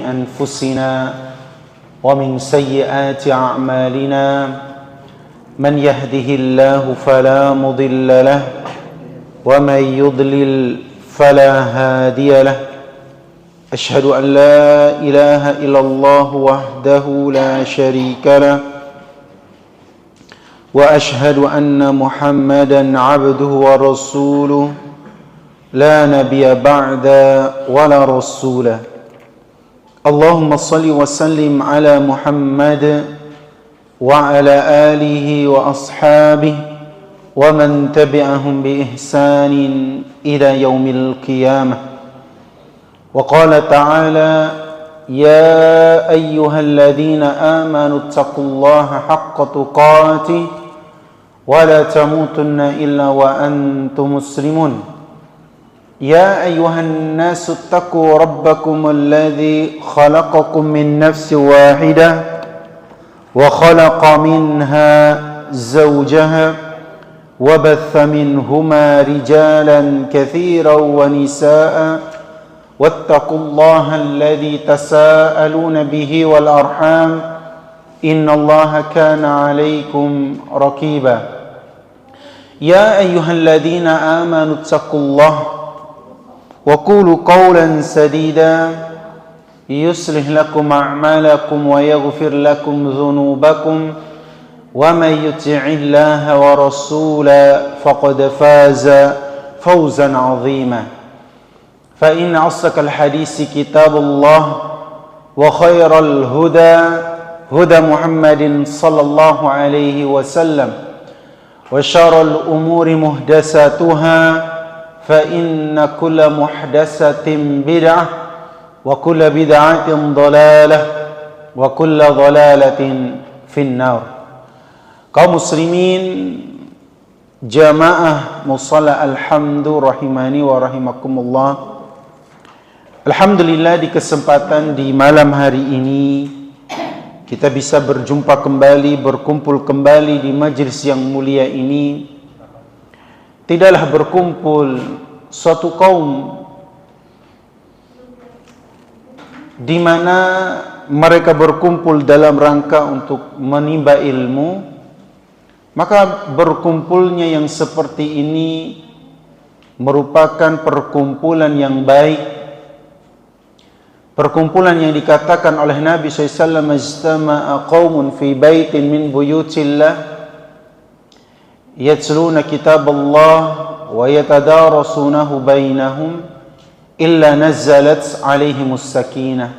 أنفسنا ومن سيئات أعمالنا من يهده الله فلا مضل له ومن يضلل فلا هادي له أشهد أن لا إله إلا الله وحده لا شريك له وأشهد أن محمدا عبده ورسوله لا نبي بعد ولا رسول اللهم صل وسلم على محمد وعلى آله وأصحابه ومن تبعهم بإحسان إلى يوم القيامة وقال تعالى يا أيها الذين آمنوا اتقوا الله حق تقاته ولا تموتن إلا وأنتم مسلمون يا أيها الناس اتقوا ربكم الذي خلقكم من نفس واحدة وخلق منها زوجها وبث منهما رجالا كثيرا ونساء واتقوا الله الذي تساءلون به والأرحام إن الله كان عليكم رقيبا يا أيها الذين آمنوا اتقوا الله وقولوا قولا سديدا يصلح لكم أعمالكم ويغفر لكم ذنوبكم ومن يطع الله ورسوله فقد فاز فوزا عظيما فإن أصدق الحديث كتاب الله وخير الهدى هدى محمد صلى الله عليه وسلم وشر الأمور محدثاتها فإن كل محدثة بدعة وكل بدعة ضلالة وكل ضلالة في النار. Kaum muslimin jamaah musalla alhamdu rahimani wa rahimakumullah. Alhamdulillah di kesempatan di malam hari ini kita bisa berjumpa kembali, berkumpul kembali di majelis yang mulia ini. Tidaklah berkumpul suatu kaum di mana mereka berkumpul dalam rangka untuk menimba ilmu, maka berkumpulnya yang seperti ini merupakan perkumpulan yang baik, perkumpulan yang dikatakan oleh Nabi SAW, "Ijtama'a qaumun fi baitin min buyutillah yatluna kitab Allah wa yatadarasunahu bainahum illa nazzalat alaihimus sakinah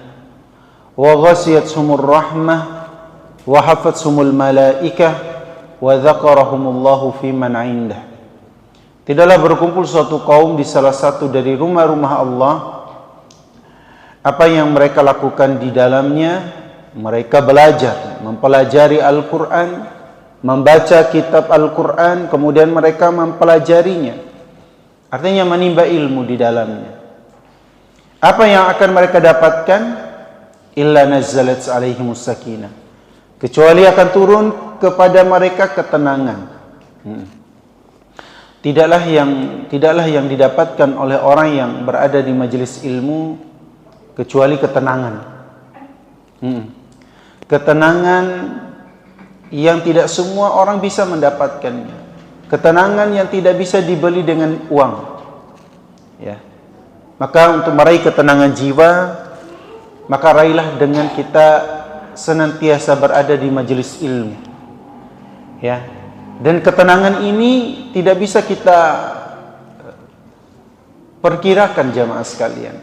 wa ghasiyatuhumur rahmah wa hafathumul malaikah wa dzakarahumullahu fi man 'indah." Tidaklah berkumpul suatu kaum di salah satu dari rumah-rumah Allah, apa yang mereka lakukan di dalamnya, mereka belajar, mempelajari Al-Quran, membaca kitab Al-Quran, kemudian mereka mempelajarinya. Artinya menimba ilmu di dalamnya. Apa yang akan mereka dapatkan? Illa nazzalat alaihimus sakinah. Kecuali akan turun kepada mereka ketenangan. Tidaklah yang didapatkan oleh orang yang berada di majelis ilmu kecuali ketenangan. Ketenangan yang tidak semua orang bisa mendapatkannya. Ketenangan yang tidak bisa dibeli dengan uang. Ya. Maka untuk meraih ketenangan jiwa, maka raihlah dengan kita senantiasa berada di majelis ilmu. Ya. Dan ketenangan ini tidak bisa kita perkirakan jamaah sekalian.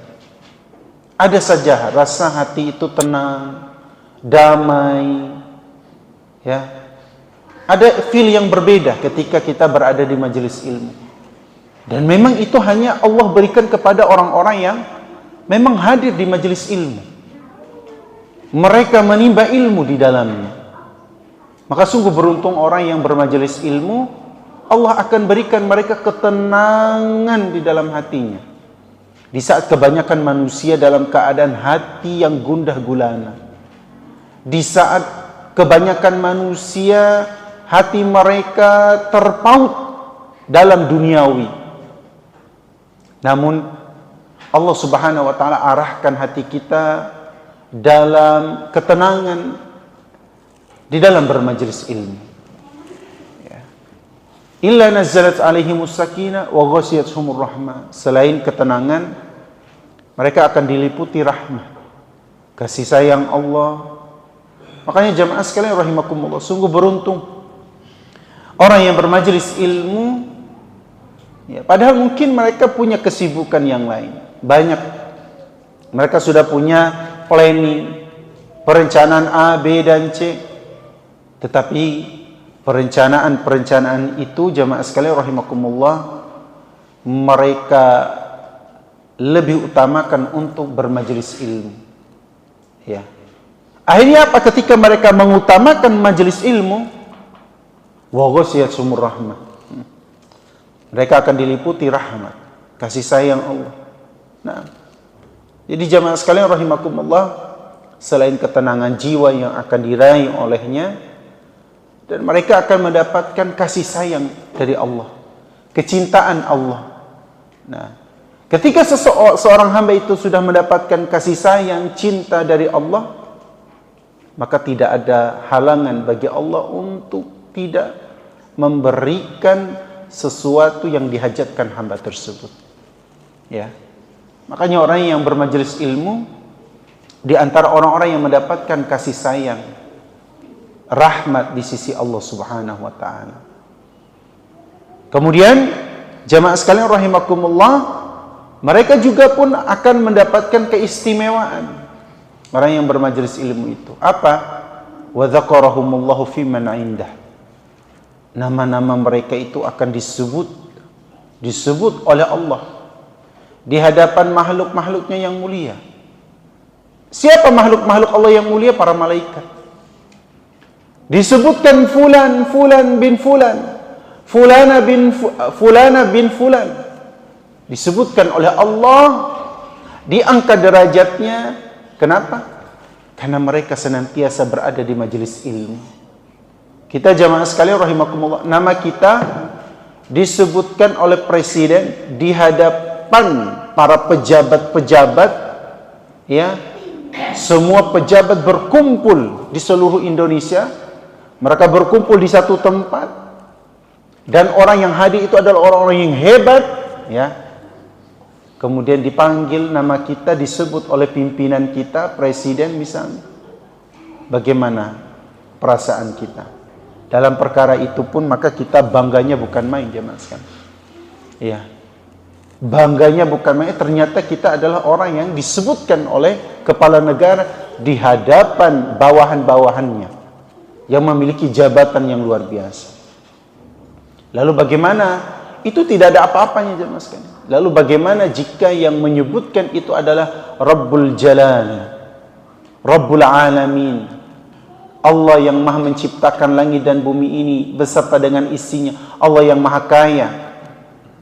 Ada saja rasa hati itu tenang, damai, ya. Ada feel yang berbeda ketika kita berada di majelis ilmu. Dan memang itu hanya Allah berikan kepada orang-orang yang memang hadir di majelis ilmu. Mereka menimba ilmu di dalamnya. Maka sungguh beruntung orang yang bermajelis ilmu, Allah akan berikan mereka ketenangan di dalam hatinya. Di saat kebanyakan manusia dalam keadaan hati yang gundah gulana. Di saat kebanyakan manusia hati mereka terpaut dalam duniawi. Namun Allah Subhanahu wa taala arahkan hati kita dalam ketenangan di dalam bermajelis ilmu. Ya. Illa nazzalat alaihimus sakinah wa ghashiyatuhumur rahmah. Selain ketenangan, mereka akan diliputi rahmat, kasih sayang Allah. Makanya jamaah sekalian rahimakumullah, sungguh beruntung orang yang bermajelis ilmu, ya, padahal mungkin mereka punya kesibukan yang lain. Banyak. Mereka sudah punya planning, perencanaan A, B, dan C. Tetapi perencanaan itu jamaah sekalian rahimakumullah, mereka lebih utamakan untuk bermajelis ilmu. Ya. Akhirnya apa? Ketika mereka mengutamakan majelis ilmu, wa ghashiyatuhumur rahmah. Mereka akan diliputi rahmat, kasih sayang Allah. Nah, jadi jamaah sekalian rahimakumullah, selain ketenangan jiwa yang akan diraih olehnya, dan mereka akan mendapatkan kasih sayang dari Allah, kecintaan Allah. Nah, ketika seorang hamba itu sudah mendapatkan kasih sayang, cinta dari Allah, maka tidak ada halangan bagi Allah untuk tidak memberikan sesuatu yang dihajatkan hamba tersebut. Ya. Makanya orang yang bermajelis ilmu di antara orang-orang yang mendapatkan kasih sayang, rahmat di sisi Allah Subhanahu wa taala. Kemudian jamaah sekalian rahimakumullah, mereka juga pun akan mendapatkan keistimewaan. Orang yang bermajelis ilmu itu apa? Wa dzakarahumullahu fi man indah. Nama-nama mereka itu akan disebut oleh Allah di hadapan makhluk-makhluknya yang mulia. Siapa makhluk-makhluk Allah yang mulia? Para malaikat. Disebutkan fulan bin fulan, fulana bin fulan. Disebutkan oleh Allah, diangkat derajatnya. Kenapa? Karena mereka senantiasa berada di majelis ilmu. Kita jamaah sekalian rahimakumullah, nama kita disebutkan oleh presiden di hadapan para pejabat-pejabat, ya. Semua pejabat berkumpul di seluruh Indonesia. Mereka berkumpul di satu tempat, dan orang yang hadir itu adalah orang-orang yang hebat, ya. Kemudian dipanggil nama kita, disebut oleh pimpinan kita, presiden misalnya. Bagaimana perasaan kita dalam perkara itu pun? Maka kita bangganya bukan main jemaah sekalian. Iya. Bangganya bukan main. Ternyata kita adalah orang yang disebutkan oleh kepala negara di hadapan bawahan-bawahannya yang memiliki jabatan yang luar biasa. Lalu bagaimana? Itu tidak ada apa-apanya jemaah sekalian. Lalu bagaimana jika yang menyebutkan itu adalah Rabbul Jalal, Rabbul Alamin, Allah yang maha menciptakan langit dan bumi ini beserta dengan isinya, Allah yang maha kaya,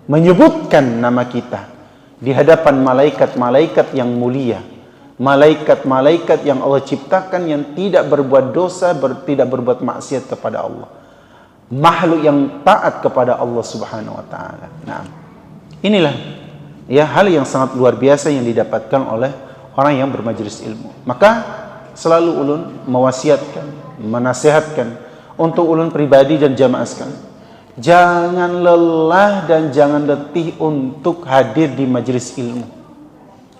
menyebutkan nama kita di hadapan malaikat-malaikat yang mulia, malaikat-malaikat yang Allah ciptakan yang tidak berbuat dosa, tidak berbuat maksiat kepada Allah, makhluk yang taat kepada Allah Subhanahu wa taala. Nah, inilah ya hal yang sangat luar biasa yang didapatkan oleh orang yang bermajelis ilmu. Maka selalu ulun mewasiatkan, menasihatkan untuk ulun pribadi dan jamaah sekalian, jangan lelah dan jangan letih untuk hadir di majelis ilmu.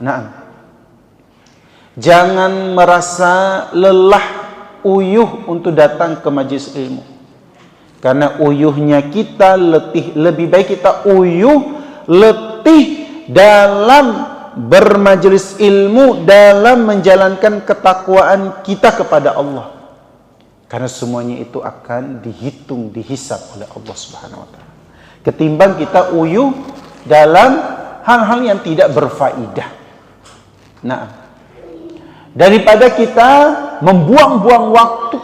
Nah, jangan merasa lelah, uyuh untuk datang ke majelis ilmu. Karena uyuhnya kita letih, lebih baik kita uyuh, letih dalam bermajelis ilmu, dalam menjalankan ketakwaan kita kepada Allah. Karena semuanya itu akan dihitung, dihisab oleh Allah Subhanahu wa taala. Ketimbang kita uyuh dalam hal-hal yang tidak berfaedah. Nah, daripada kita membuang-buang waktu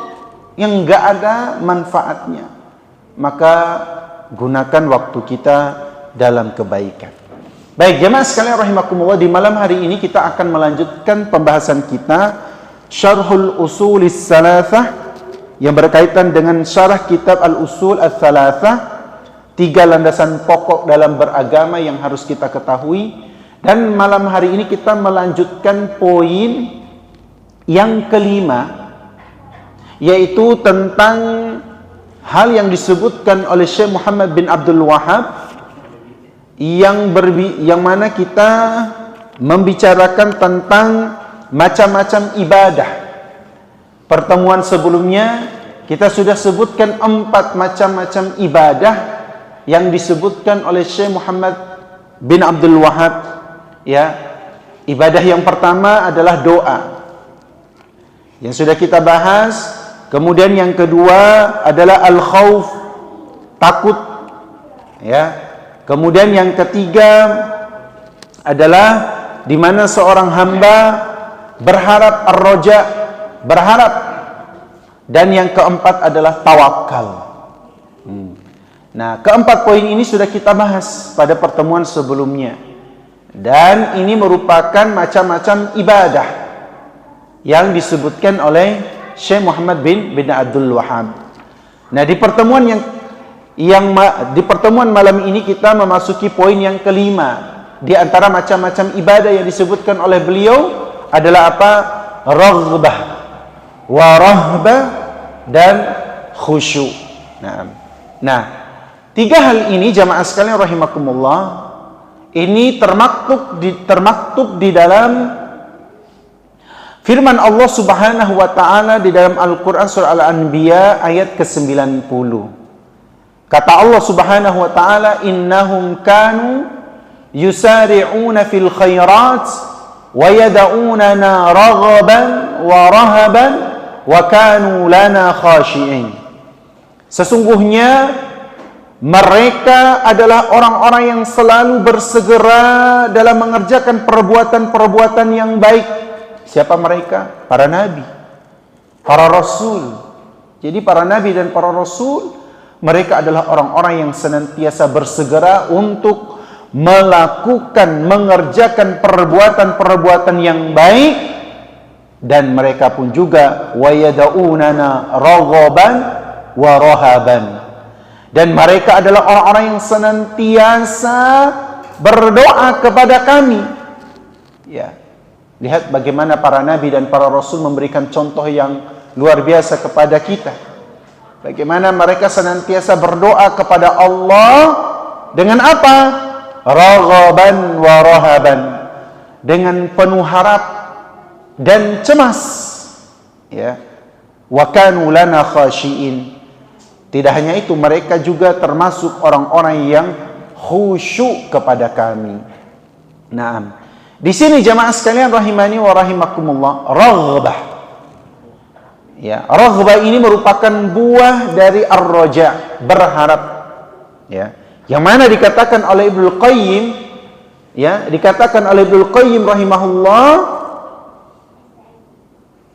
yang enggak ada manfaatnya, maka gunakan waktu kita dalam kebaikan. Baik, jemaah sekalian rahimakumullah, di malam hari ini kita akan melanjutkan pembahasan kita Syarhul Usulis Salasah yang berkaitan dengan syarah kitab Al-Usul Al-Thalathah, 3 landasan pokok dalam beragama yang harus kita ketahui. Dan malam hari ini kita melanjutkan poin yang kelima, yaitu tentang hal yang disebutkan oleh Syekh Muhammad bin Abdul Wahhab yang mana kita membicarakan tentang macam-macam ibadah. Pertemuan sebelumnya kita sudah sebutkan 4 macam-macam ibadah yang disebutkan oleh Syekh Muhammad bin Abdul Wahhab. Ya, ibadah yang pertama adalah doa, yang sudah kita bahas. Kemudian yang kedua adalah al-khauf, takut. Ya. Kemudian yang ketiga adalah di mana seorang hamba berharap, ar-raja, berharap. Dan yang keempat adalah tawakal. Nah, keempat poin ini sudah kita bahas pada pertemuan sebelumnya. Dan ini merupakan macam-macam ibadah yang disebutkan oleh Syekh Muhammad bin Abdul Wahhab. Nah, di pertemuan malam ini kita memasuki poin yang kelima. Di antara macam-macam ibadah yang disebutkan oleh beliau adalah apa? Raghbah, warahbah, dan khusyuk. Nah, 3 hal ini jamaah sekalian rahimakumullah, ini termaktub di dalam firman Allah Subhanahu wa taala di dalam Al-Qur'an surah Al-Anbiya ayat ke-90. Kata Allah Subhanahu wa taala, innahum kanu yusari'una fil khairat wa yad'unana raghaban wa rahaban wa kanu lana khashi'in. Sesungguhnya mereka adalah orang-orang yang selalu bersegera dalam mengerjakan perbuatan-perbuatan yang baik. Siapa mereka? Para nabi, para rasul. Jadi para nabi dan para rasul, mereka adalah orang-orang yang senantiasa bersegera untuk mengerjakan perbuatan-perbuatan yang baik. Dan mereka pun juga wayada'unana raghaban wa rahaban. Dan mereka adalah orang-orang yang senantiasa berdoa kepada kami. Ya. Lihat bagaimana para nabi dan para rasul memberikan contoh yang luar biasa kepada kita. Bagaimana mereka senantiasa berdoa kepada Allah dengan apa? Raghaban wa rahaban. Dengan penuh harap dan cemas. Ya. Wa kanu lana khashiin. Tidak hanya itu, mereka juga termasuk orang-orang yang khusyuk kepada kami. Naam. Di sini jamaah sekalian rahimani wa rahimakumullah, raghbah. Ya, raghbah ini merupakan buah dari ar-raja, berharap. Ya. Yang mana dikatakan oleh Ibnu Qayyim, ya, dikatakan oleh Ibnu Qayyim rahimahullah,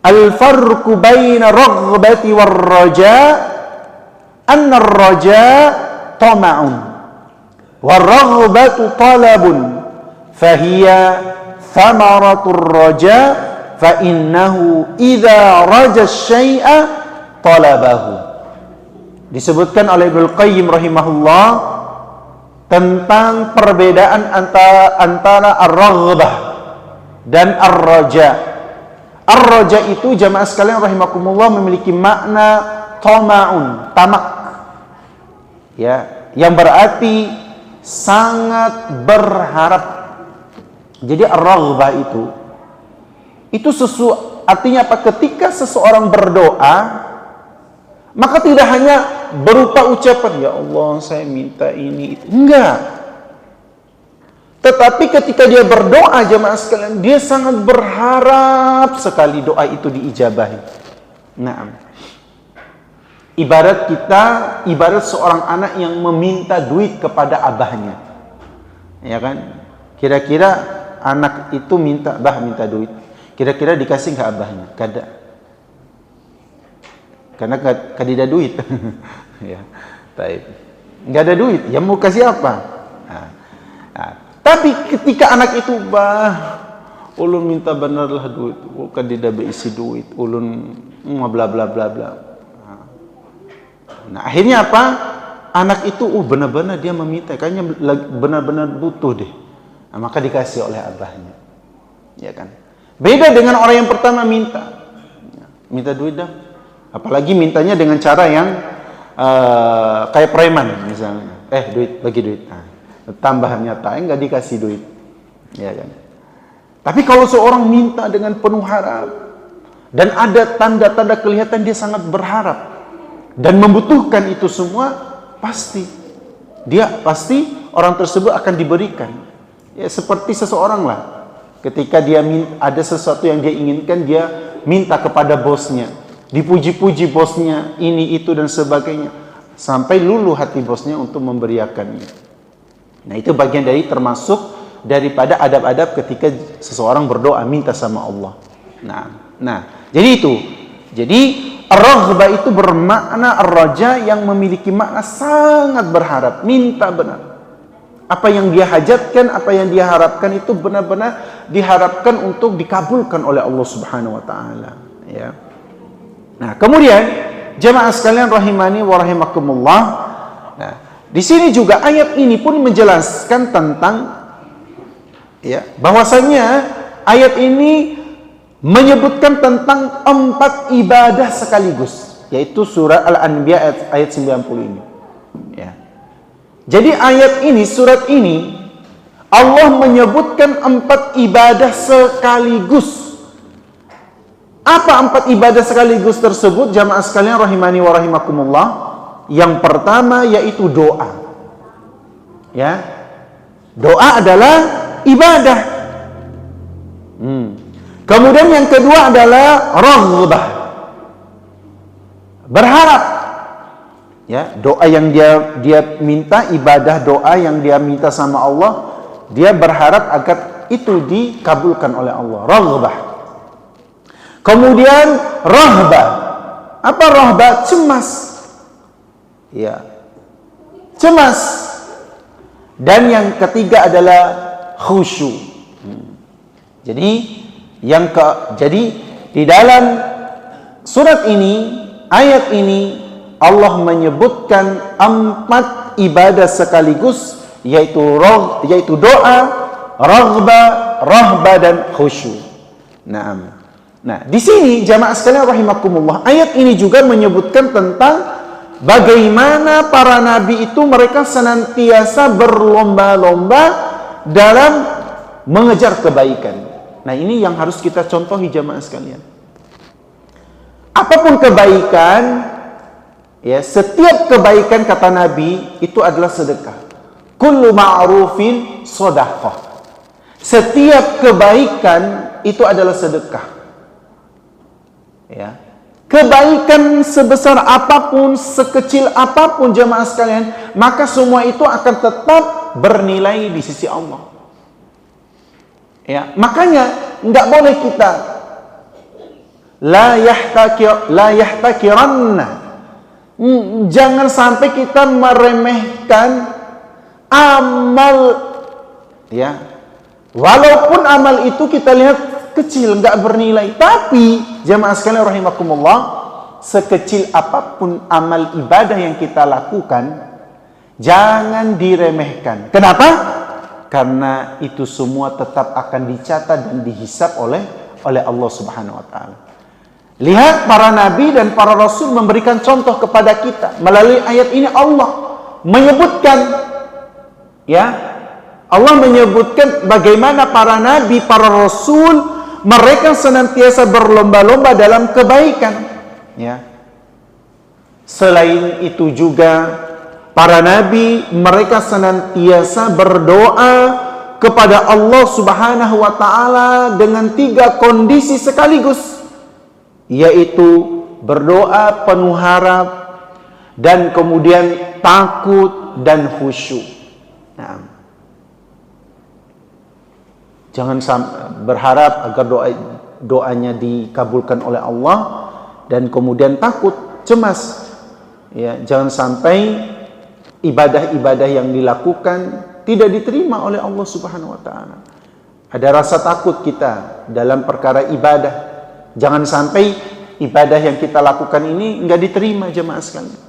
al-farqu baina raghbati war-raja anna ar-raja tama'un wa raghbatu talabun fahiya thamaratur raja fa innahu idza raja syai'a talabahu. Disebutkan oleh Ibnu Qayyim rahimahullah tentang perbedaan antara ar-raghbah dan ar-raja. Ar-raja itu jamaah sekalian rahimakumullah memiliki makna tama'un, tamak. Ya, yang berarti sangat berharap. Jadi ar-raghbah itu artinya apa? Ketika seseorang berdoa, maka tidak hanya berupa ucapan, ya Allah saya minta ini itu. Enggak. Tetapi ketika dia berdoa jemaah sekalian, dia sangat berharap sekali doa itu diijabahi. Naam. Ibarat seorang anak yang meminta duit kepada abahnya. Ya kan? Kira-kira anak itu minta duit. Kira-kira dikasih nggak abahnya? Kada. Karena kadida duit. Ya, baik. Nggak ada duit, ya mau kasih apa? Tapi ketika anak itu ulun minta benarlah duit, kadida beisi duit, ulun bla bla bla bla. Nah, akhirnya apa? Anak itu benar-benar dia meminta, kayaknya benar-benar butuh deh. Nah, maka dikasih oleh abahnya. Ya kan? Beda dengan orang yang pertama minta. minta duit dong. Apalagi mintanya dengan cara yang kayak preman misalnya. Duit, bagi duit. Nah, tambahannya nggak dikasih duit, ya kan? Tapi kalau seorang minta dengan penuh harap dan ada tanda-tanda kelihatan dia sangat berharap dan membutuhkan itu semua, pasti orang tersebut akan diberikan. Ya seperti seseorang lah, ketika dia ada sesuatu yang dia inginkan, dia minta kepada bosnya, dipuji-puji bosnya, ini itu dan sebagainya, sampai luluh hati bosnya untuk memberiakannya. Nah, itu bagian dari termasuk daripada adab-adab ketika seseorang berdoa minta sama Allah. Nah, jadi itu. Jadi ar-raghbah itu bermakna ar-raja, yang memiliki makna sangat berharap, minta benar. Apa yang dia hajatkan, apa yang dia harapkan itu benar-benar diharapkan untuk dikabulkan oleh Allah Subhanahu wa taala, ya. Nah, kemudian jemaah sekalian rahimani wa rahimakumullah. Nah, di sini juga ayat ini pun menjelaskan tentang, ya, bahwasanya ayat ini menyebutkan tentang 4 ibadah sekaligus, yaitu surah Al-Anbiya ayat 90 ini, ya. Jadi ayat ini, surat ini, Allah menyebutkan 4 ibadah sekaligus. Apa 4 ibadah sekaligus tersebut, jamaah sekalian rahimani wa rahimakumullah? Yang pertama yaitu doa. Ya. Doa adalah ibadah. Kemudian yang kedua adalah raghbah. Berharap. Ya, doa yang dia minta, ibadah doa yang dia minta sama Allah, dia berharap agar itu dikabulkan oleh Allah. Raghbah. Kemudian rahbah. Apa rahbah? Cemas. Ya. Cemas. Dan yang ketiga adalah khusyuk. Jadi di dalam surat ini, ayat ini, Allah menyebutkan 4 ibadah sekaligus, yaitu doa, raghbah, rahbah, dan khusyuk. Nah, di sini jamaah sekalian rahimakumullah, ayat ini juga menyebutkan tentang bagaimana para nabi itu mereka senantiasa berlomba-lomba dalam mengejar kebaikan. Nah, ini yang harus kita contohi jamaah sekalian. Apapun kebaikan, ya, setiap kebaikan kata Nabi itu adalah sedekah. Kullu ma'rufin shadaqah. Setiap kebaikan itu adalah sedekah. Ya. Kebaikan sebesar apapun, sekecil apapun jamaah sekalian, maka semua itu akan tetap bernilai di sisi Allah. Ya, makanya enggak boleh kita la yahtakiranna. Jangan sampai kita meremehkan amal, ya. Walaupun amal itu kita lihat kecil, enggak bernilai, tapi jamaah sekalian rahimakumullah, sekecil apapun amal ibadah yang kita lakukan, jangan diremehkan. Kenapa? Karena itu semua tetap akan dicatat dan dihisab oleh Allah Subhanahu wa taala. Lihat para nabi dan para rasul memberikan contoh kepada kita. Melalui ayat ini Allah menyebutkan, ya, Allah menyebutkan bagaimana para nabi, para rasul, mereka senantiasa berlomba-lomba dalam kebaikan, ya. Selain itu juga para nabi mereka senantiasa berdoa kepada Allah Subhanahu wa taala dengan 3 kondisi sekaligus, yaitu berdoa penuh harap, dan kemudian takut dan khusyuk. Nah, jangan berharap agar doanya dikabulkan oleh Allah, dan kemudian takut, cemas. Ya, jangan sampai ibadah-ibadah yang dilakukan tidak diterima oleh Allah Subhanahu wa taala. Ada rasa takut kita dalam perkara ibadah. Jangan sampai ibadah yang kita lakukan ini enggak diterima jemaah sekalian.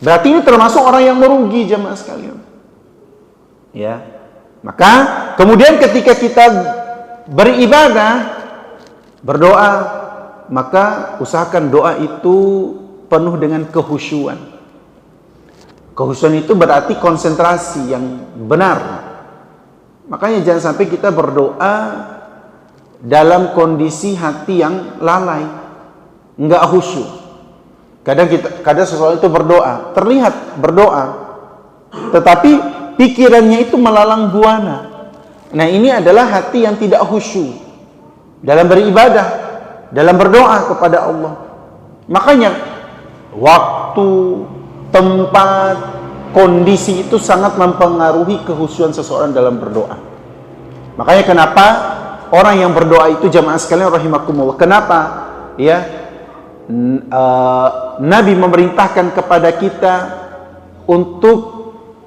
Berarti ini termasuk orang yang merugi jemaah sekalian. Ya. Maka kemudian ketika kita beribadah, berdoa, maka usahakan doa itu penuh dengan kehusyuan. Kehusyuan itu berarti konsentrasi yang benar. Makanya jangan sampai kita berdoa dalam kondisi hati yang lalai, enggak khusyuk. Kadang seseorang itu berdoa, terlihat berdoa, tetapi pikirannya itu melalang buana. Nah, ini adalah hati yang tidak khusyuk dalam beribadah, dalam berdoa kepada Allah. Makanya waktu, tempat, kondisi itu sangat mempengaruhi kehusyuan seseorang dalam berdoa. Makanya kenapa orang yang berdoa itu, jamaah sekalian rahimakumullah, kenapa ya Nabi memerintahkan kepada kita untuk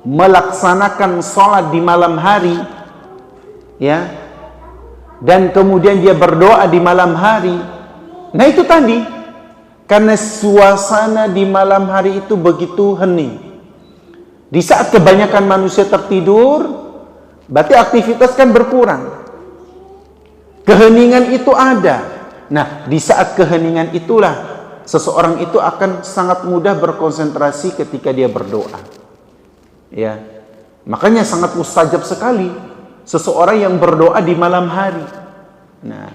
melaksanakan sholat di malam hari, ya, dan kemudian dia berdoa di malam hari. Nah, itu tadi, karena suasana di malam hari itu begitu hening. Di saat kebanyakan manusia tertidur, berarti aktivitas kan berkurang. Keheningan itu ada. Nah, di saat keheningan itulah seseorang itu akan sangat mudah berkonsentrasi ketika dia berdoa. Ya. Makanya sangat mustajab sekali seseorang yang berdoa di malam hari. Nah,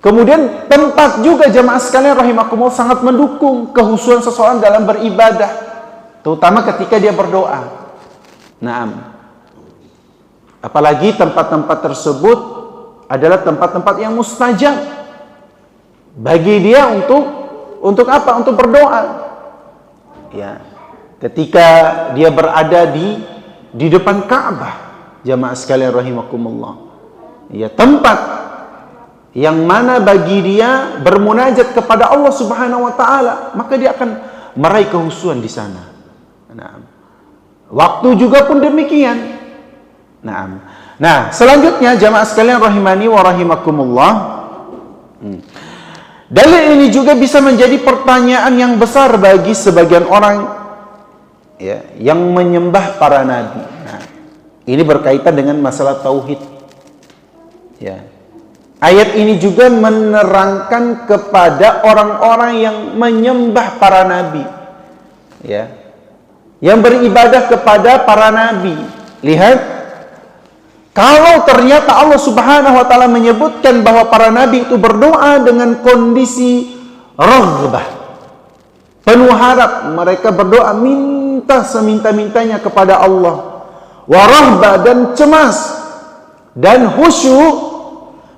kemudian tempat juga jamaah sekalian rahimakumullah sangat mendukung kehusyuan seseorang dalam beribadah, terutama ketika dia berdoa. Nah, apalagi tempat-tempat tersebut adalah tempat-tempat yang mustajab bagi dia untuk apa? Untuk berdoa. Ya. Ketika dia berada di depan Ka'bah, jamaah sekalian rahimakumullah. Ya, tempat yang mana bagi dia bermunajat kepada Allah Subhanahu wa taala, maka dia akan meraih kehusyuan di sana. Nah, waktu juga pun demikian. Nah, selanjutnya jamaah sekalian rahimani wa rahimakumullah. Dalil ini juga bisa menjadi pertanyaan yang besar bagi sebagian orang, ya, yang menyembah para nabi. Nah, ini berkaitan dengan masalah tauhid. Ya. Ayat ini juga menerangkan kepada orang-orang yang menyembah para nabi, ya, yang beribadah kepada para nabi. Lihat, kalau ternyata Allah Subhanahu wa taala menyebutkan bahwa para nabi itu berdoa dengan kondisi raghbah, penuh harap, mereka berdoa minta seminta-mintanya kepada Allah, wa rahbah, dan cemas dan khusyuk,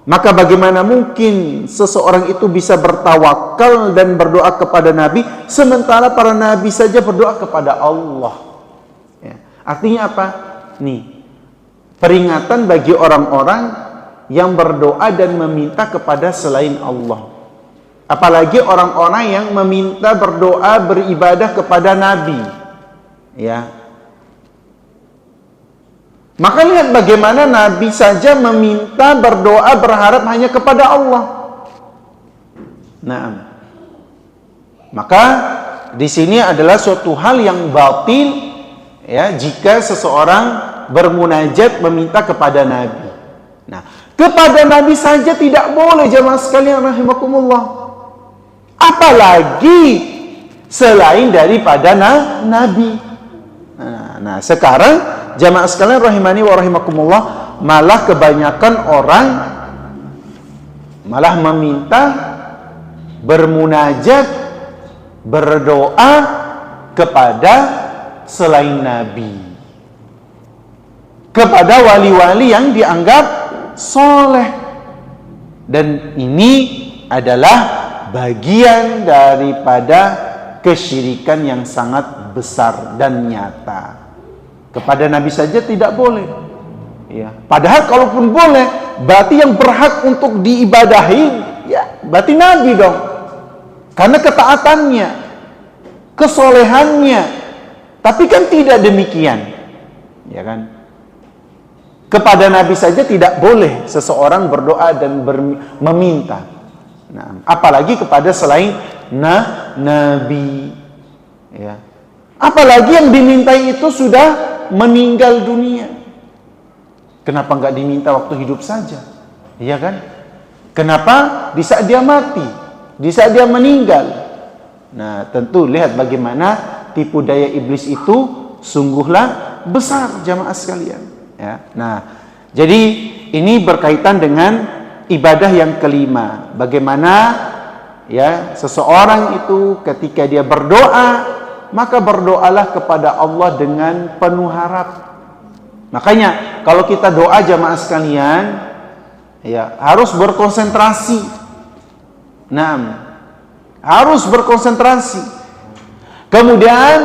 maka bagaimana mungkin seseorang itu bisa bertawakal dan berdoa kepada nabi sementara para nabi saja berdoa kepada Allah? Ya. Artinya apa? Nih, peringatan bagi orang-orang yang berdoa dan meminta kepada selain Allah. Apalagi orang-orang yang meminta, berdoa, beribadah kepada nabi. Ya. Maka lihat bagaimana nabi saja meminta, berdoa, berharap hanya kepada Allah. Nah, maka di sini adalah suatu hal yang batil, ya, jika seseorang bermunajat meminta kepada nabi. Nah, kepada nabi saja tidak boleh jamaah sekalian rahimakumullah, apalagi selain daripada nabi. Nah, sekarang jamaah sekalian rahimani wa rahimakumullah, malah kebanyakan orang malah meminta, bermunajat, berdoa kepada selain nabi, kepada wali-wali yang dianggap soleh. Dan ini adalah bagian daripada kesyirikan yang sangat besar dan nyata. Kepada nabi saja tidak boleh, ya. Padahal kalaupun boleh, berarti yang berhak untuk diibadahi, ya, berarti nabi dong, karena ketaatannya, kesolehannya. Tapi kan tidak demikian, ya kan? Kepada nabi saja tidak boleh seseorang berdoa dan meminta. Nah, apalagi kepada selain nabi, ya. Apalagi yang dimintai itu sudah meninggal dunia. Kenapa nggak diminta waktu hidup saja? Iya kan? Kenapa di saat dia mati? di saat dia meninggal. Nah, tentu lihat bagaimana tipu daya iblis itu sungguhlah besar, jamaah sekalian. Ya. Nah, jadi ini berkaitan dengan ibadah yang kelima. Bagaimana ya seseorang itu ketika dia berdoa, maka berdoalah kepada Allah dengan penuh harap. Makanya kalau kita doa jamaah sekalian, ya harus berkonsentrasi. Nah, harus berkonsentrasi. Kemudian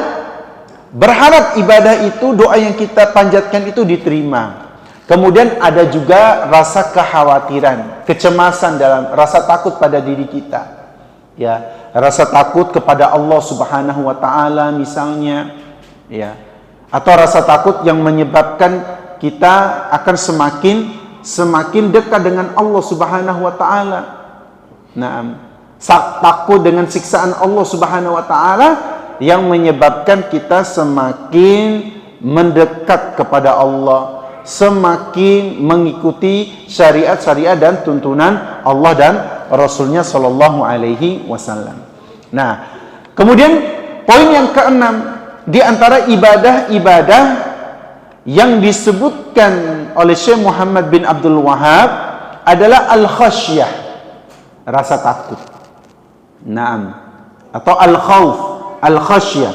berharap ibadah itu, doa yang kita panjatkan itu diterima. Kemudian ada juga rasa kekhawatiran, kecemasan dalam rasa takut pada diri kita. Ya, rasa takut kepada Allah Subhanahu wa taala misalnya, ya. Atau rasa takut yang menyebabkan kita akan semakin dekat dengan Allah Subhanahu wa taala. Nah, takut dengan siksaan Allah Subhanahu wa taala yang menyebabkan kita semakin mendekat kepada Allah, semakin mengikuti syariat-syariat dan tuntunan Allah dan Rasulnya Shallallahu Alaihi Wasallam. Nah, kemudian poin yang keenam, di antara ibadah-ibadah yang disebutkan oleh Syekh Muhammad bin Abdul Wahab adalah al-khasyah, rasa takut. Naam, atau al-khauf, al-khasyah,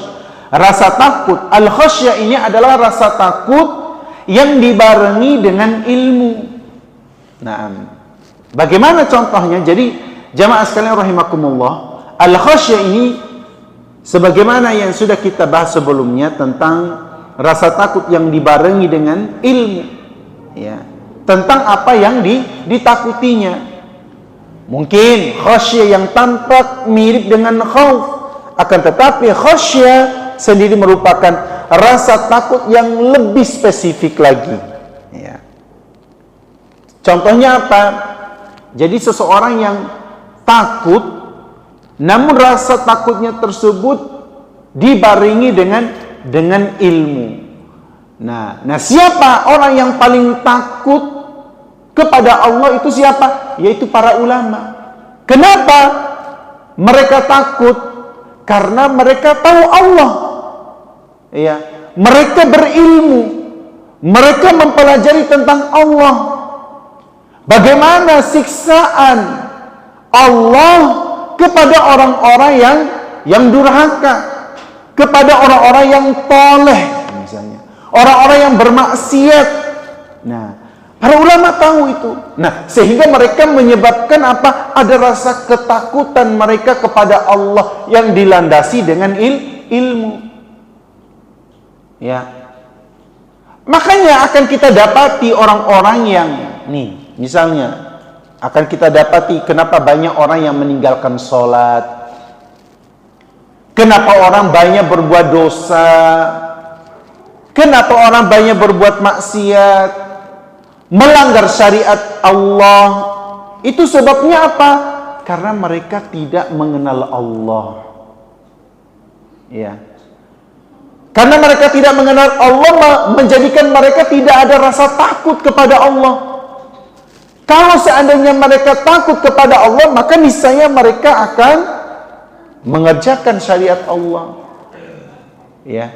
rasa takut. Al-khasyah ini adalah rasa takut yang dibarengi dengan ilmu. Naam. Bagaimana contohnya? Jadi jamaah sekalian rahimakumullah, al-khasyah ini sebagaimana yang sudah kita bahas sebelumnya tentang rasa takut yang dibarengi dengan ilmu, ya, tentang apa yang ditakutinya. Mungkin khasyah yang tampak mirip dengan khauf, akan tetapi khasyah sendiri merupakan rasa takut yang lebih spesifik lagi, ya. Contohnya apa? Jadi seseorang yang takut, namun rasa takutnya tersebut dibarengi dengan ilmu. Nah, siapa orang yang paling takut kepada Allah itu siapa? Yaitu para ulama. Kenapa mereka takut? Karena mereka tahu Allah. Ya, mereka berilmu. Mereka mempelajari tentang Allah. Bagaimana siksaan Allah kepada orang-orang yang durhaka, kepada orang-orang yang toleh misalnya, orang-orang yang bermaksiat. Nah, para ulama tahu itu. Nah, sehingga mereka menyebabkan apa? Ada rasa ketakutan mereka kepada Allah yang dilandasi dengan ilmu. Ya. Makanya akan kita dapati orang-orang yang misalnya akan kita dapati kenapa banyak orang yang meninggalkan sholat, kenapa orang banyak berbuat dosa, kenapa orang banyak berbuat maksiat, melanggar syariat Allah. Itu sebabnya apa? Karena mereka tidak mengenal Allah. Ya. Karena mereka tidak mengenal Allah, menjadikan mereka tidak ada rasa takut kepada Allah. Kalau seandainya mereka takut kepada Allah, maka niscaya mereka akan mengerjakan syariat Allah. Ya.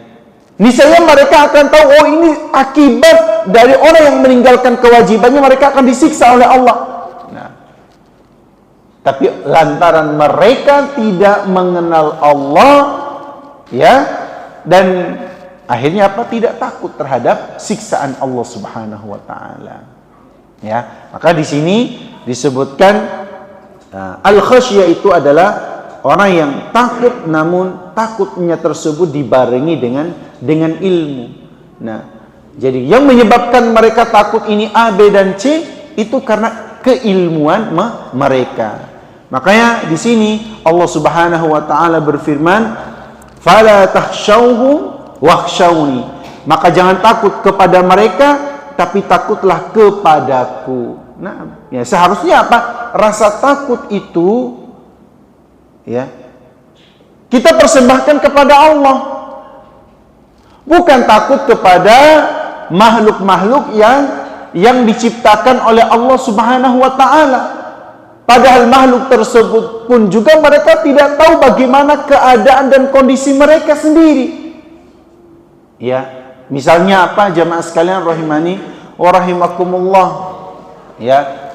Niscaya mereka akan tahu, oh ini akibat dari orang yang meninggalkan kewajibannya, mereka akan disiksa oleh Allah. Nah, tapi lantaran mereka tidak mengenal Allah, ya, dan akhirnya apa? Tidak takut terhadap siksaan Allah Subhanahu wa taala. Ya, maka di sini disebutkan al-khasyah itu adalah orang yang takut, namun takutnya tersebut dibarengi dengan ilmu. Nah, jadi yang menyebabkan mereka takut ini A, B dan C itu karena keilmuan mereka. Makanya di sini Allah Subhanahu wa taala berfirman, "Fala takhshawhum wakhshawni." Maka jangan takut kepada mereka, tapi takutlah kepadaku. Nah, ya seharusnya apa? Rasa takut itu, ya, kita persembahkan kepada Allah. Bukan takut kepada makhluk-makhluk yang diciptakan oleh Allah Subhanahu wa taala. Padahal makhluk tersebut pun juga mereka tidak tahu bagaimana keadaan dan kondisi mereka sendiri. Ya, misalnya apa jamaah sekalian rahimani wa rahimakumullah? Ya.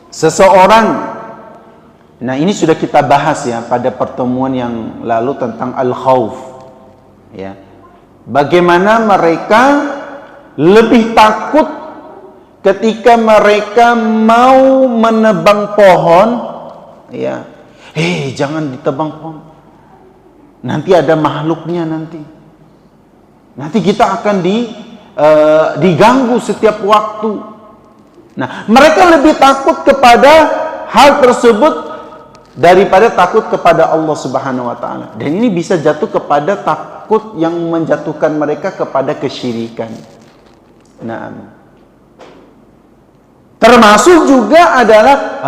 Seseorang, nah ini sudah kita bahas ya pada pertemuan yang lalu tentang al-khauf. Ya. Bagaimana mereka lebih takut ketika mereka mau menebang pohon, ya, jangan ditebang pohon. Nanti ada makhluknya nanti kita akan diganggu setiap waktu. Nah, mereka lebih takut kepada hal tersebut daripada takut kepada Allah Subhanahu wa taala. Dan ini bisa jatuh kepada takut yang menjatuhkan mereka kepada kesyirikan. Nah, termasuk juga adalah,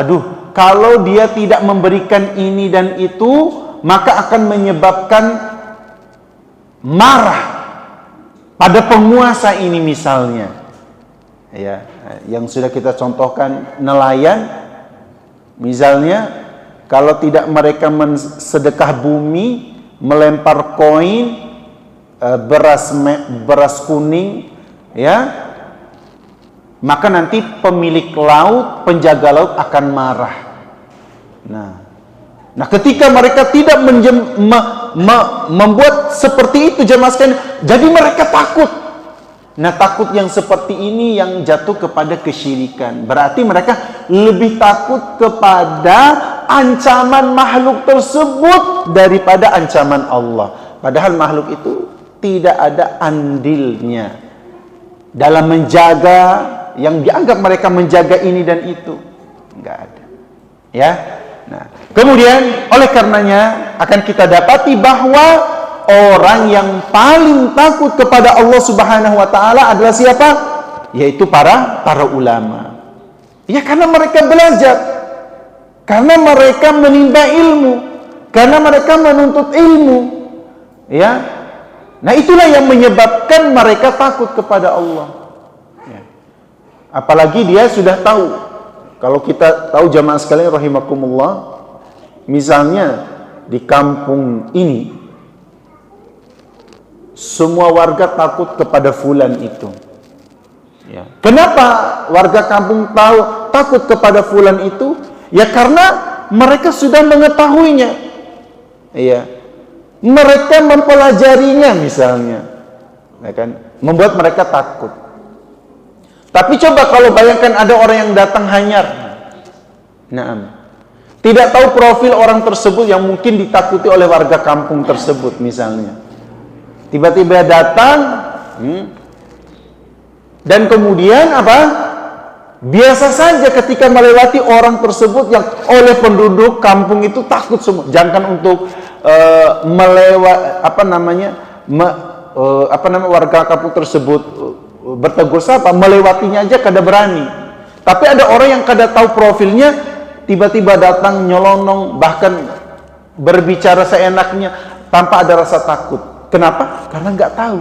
kalau dia tidak memberikan ini dan itu, maka akan menyebabkan marah pada penguasa ini misalnya. Ya, yang sudah kita contohkan nelayan, misalnya, kalau tidak mereka sedekah bumi, melempar koin, beras kuning, ya, maka nanti pemilik laut, penjaga laut akan marah. Nah, ketika mereka tidak membuat seperti itu jemaah sekalian, jadi mereka takut. Nah, takut yang seperti ini yang jatuh kepada kesyirikan. Berarti mereka lebih takut kepada ancaman makhluk tersebut daripada ancaman Allah. Padahal makhluk itu tidak ada andilnya dalam menjaga yang dianggap mereka menjaga ini dan itu. Enggak ada. Ya. Nah, kemudian oleh karenanya akan kita dapati bahwa orang yang paling takut kepada Allah Subhanahu wa taala adalah siapa? Yaitu para ulama. Ya, karena mereka belajar. Karena mereka menimba ilmu. Karena mereka menuntut ilmu. Ya. Nah, itulah yang menyebabkan mereka takut kepada Allah. Apalagi dia sudah tahu. Kalau kita tahu jamaah sekalian rahimakumullah, misalnya di kampung ini semua warga takut kepada fulan itu. Ya. Kenapa warga kampung takut kepada fulan itu? Ya karena mereka sudah mengetahuinya. Ya. Mereka mempelajarinya misalnya. Ya kan? Membuat mereka takut. Tapi coba kalau bayangkan ada orang yang datang hanyar. Tidak tahu profil orang tersebut yang mungkin ditakuti oleh warga kampung tersebut misalnya. Tiba-tiba datang dan kemudian apa? Biasa saja ketika melewati orang tersebut yang oleh penduduk kampung itu takut semua. Jangan untuk warga kampung tersebut bertegur sapa, melewatinya aja kada berani. Tapi ada orang yang kada tahu profilnya, tiba-tiba datang nyelonong, bahkan berbicara seenaknya tanpa ada rasa takut. Kenapa? Karena nggak tahu.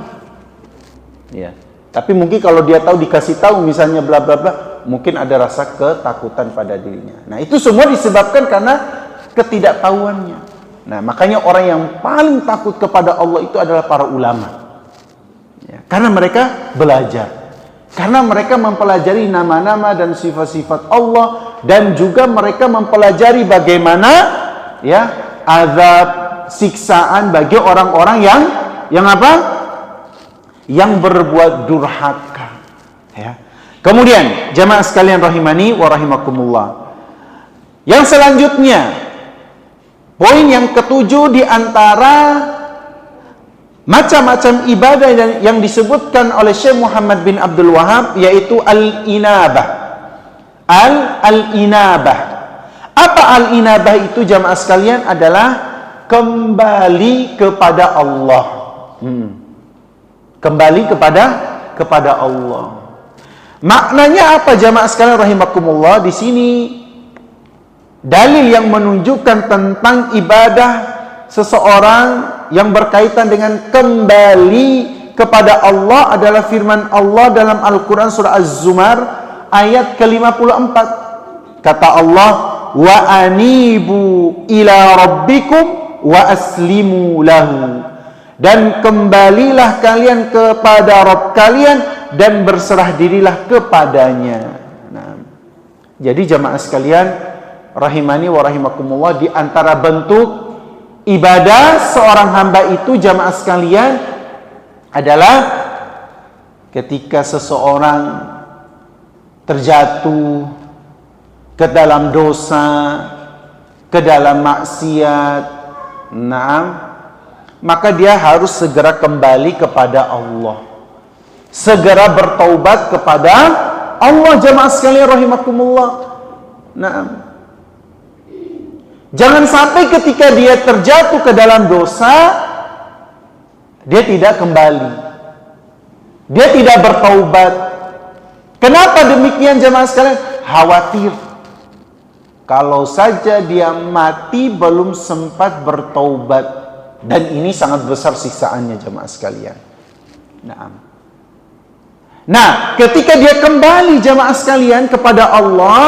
Ya. Tapi mungkin kalau dia tahu, dikasih tahu misalnya bla bla bla, mungkin ada rasa ketakutan pada dirinya. Nah, itu semua disebabkan karena ketidaktahuannya. Nah, makanya orang yang paling takut kepada Allah itu adalah para ulama. Ya, karena mereka belajar, karena mereka mempelajari nama-nama dan sifat-sifat Allah, dan juga mereka mempelajari bagaimana ya azab, siksaan bagi orang-orang yang apa? Yang berbuat durhaka. Ya. Kemudian jamaah sekalian rahimani wa rahimakumullah. Yang selanjutnya, poin yang ketujuh di antara macam-macam ibadah yang disebutkan oleh Syekh Muhammad bin Abdul Wahab, yaitu al-inabah. Al-inabah. Apa al-inabah itu jamaah sekalian? Adalah kembali kepada Allah. Kembali kepada Allah. Maknanya apa jamaah sekalian rahimakumullah? Di sini dalil yang menunjukkan tentang ibadah seseorang yang berkaitan dengan kembali kepada Allah adalah firman Allah dalam Al-Quran surah Az-Zumar ayat ke-54. Kata Allah, wa anibu ila rabbikum wa aslimu lahu. Dan kembalilah kalian kepada Rabb kalian dan berserah dirilah kepadanya. Nah, jadi jamaah sekalian, rahimani wa rahimakumullah, di antara bentuk ibadah seorang hamba itu jamaah sekalian adalah ketika seseorang terjatuh ke dalam dosa, ke dalam maksiat, maka dia harus segera kembali kepada Allah, segera bertaubat kepada Allah jamaah sekalian rahimakumullah. Jangan sampai ketika dia terjatuh ke dalam dosa, dia tidak kembali, dia tidak bertaubat. Kenapa demikian jamaah sekalian? Khawatir kalau saja dia mati belum sempat bertaubat, dan ini sangat besar siksaannya jamaah sekalian. Nah, ketika dia kembali jamaah sekalian kepada Allah,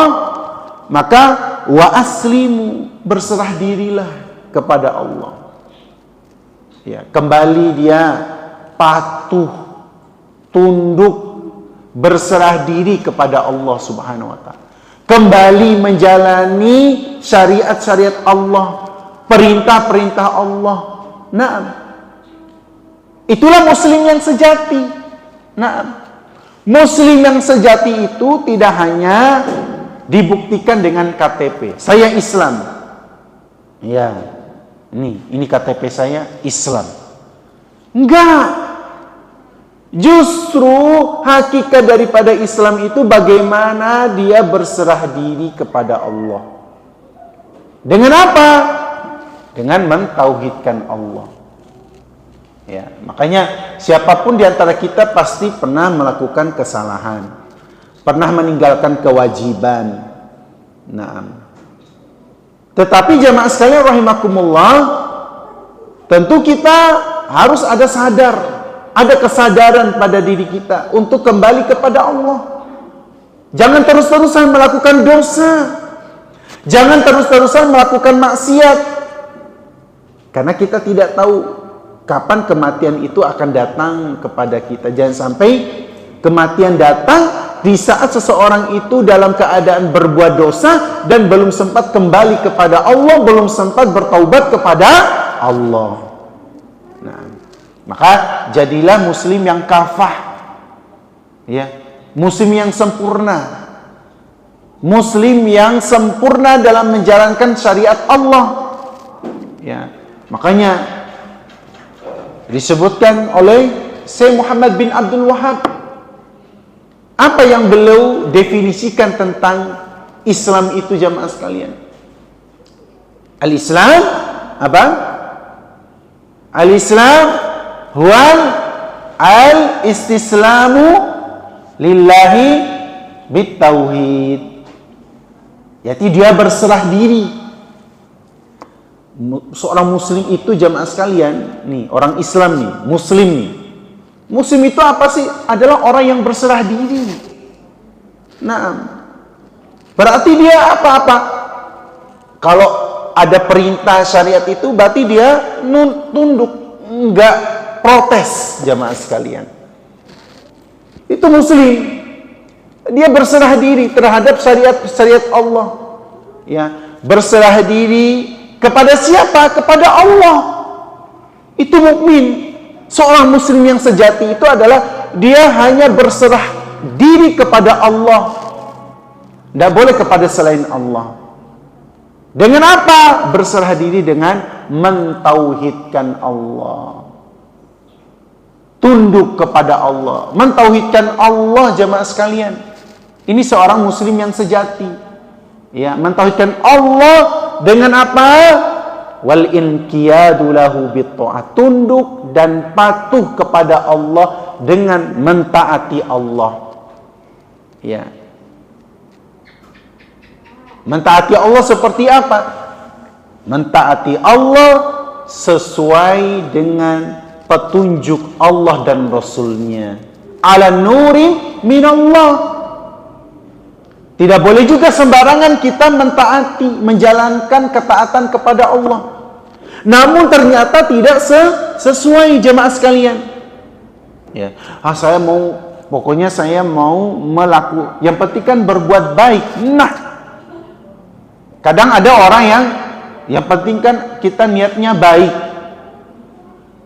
maka wa aslimu, berserah dirilah kepada Allah. Ya, kembali dia patuh, tunduk, berserah diri kepada Allah Subhanahu wa taala. Kembali menjalani syariat-syariat Allah, perintah-perintah Allah. Itulah muslim yang sejati. Muslim yang sejati itu tidak hanya dibuktikan dengan KTP. Saya Islam. Ya, ini KTP saya Islam. Enggak. Justru hakikat daripada Islam itu bagaimana dia berserah diri kepada Allah. Dengan apa? Dengan mentauhidkan Allah. Ya, makanya siapapun di antara kita pasti pernah melakukan kesalahan, pernah meninggalkan kewajiban. Tetapi jamaah sekalian rahimakumullah, tentu kita harus ada kesadaran pada diri kita untuk kembali kepada Allah. Jangan terus-terusan melakukan dosa, jangan terus-terusan melakukan maksiat, karena kita tidak tahu kapan kematian itu akan datang kepada kita. Jangan sampai kematian datang di saat seseorang itu dalam keadaan berbuat dosa dan belum sempat kembali kepada Allah, belum sempat bertaubat kepada Allah. Maka jadilah muslim yang kafah, ya, muslim yang sempurna, muslim yang sempurna dalam menjalankan syariat Allah. Ya. Makanya disebutkan oleh Syekh Muhammad bin Abdul Wahab, apa yang beliau definisikan tentang Islam itu jamaah sekalian. Al-Islam apa? Al-Islam huwal al-istislamu lillahi bitauhid. Yaitu dia berserah diri. Seorang muslim itu jamaah sekalian, nih orang Islam nih, muslim nih. Muslim itu apa sih? Adalah orang yang berserah diri. Berarti dia apa-apa. Kalau ada perintah syariat itu berarti dia tunduk, enggak protes jamaah sekalian. Itu muslim. Dia berserah diri terhadap syariat Allah. Ya, berserah diri kepada siapa? Kepada Allah. Itu mukmin. Seorang muslim yang sejati itu adalah dia hanya berserah diri kepada Allah. Tidak boleh kepada selain Allah. Dengan apa? Berserah diri dengan mentauhidkan Allah. Tunduk kepada Allah. Mentauhidkan Allah jamaah sekalian. Ini seorang muslim yang sejati. Ya, mentauhidkan Allah dengan apa? Wal inqiyadu lahu bitta'ah, tunduk dan patuh kepada Allah dengan mentaati Allah. Ya. Mentaati Allah seperti apa? Mentaati Allah sesuai dengan petunjuk Allah dan Rasulnya. Ala nuri minallah. Tidak boleh juga sembarangan kita mentaati, menjalankan ketaatan kepada Allah. Namun ternyata tidak sesuai jemaah sekalian. Ya, saya mau, pokoknya saya mau melakukan, yang penting kan berbuat baik. Nah, kadang ada orang yang penting kan kita niatnya baik.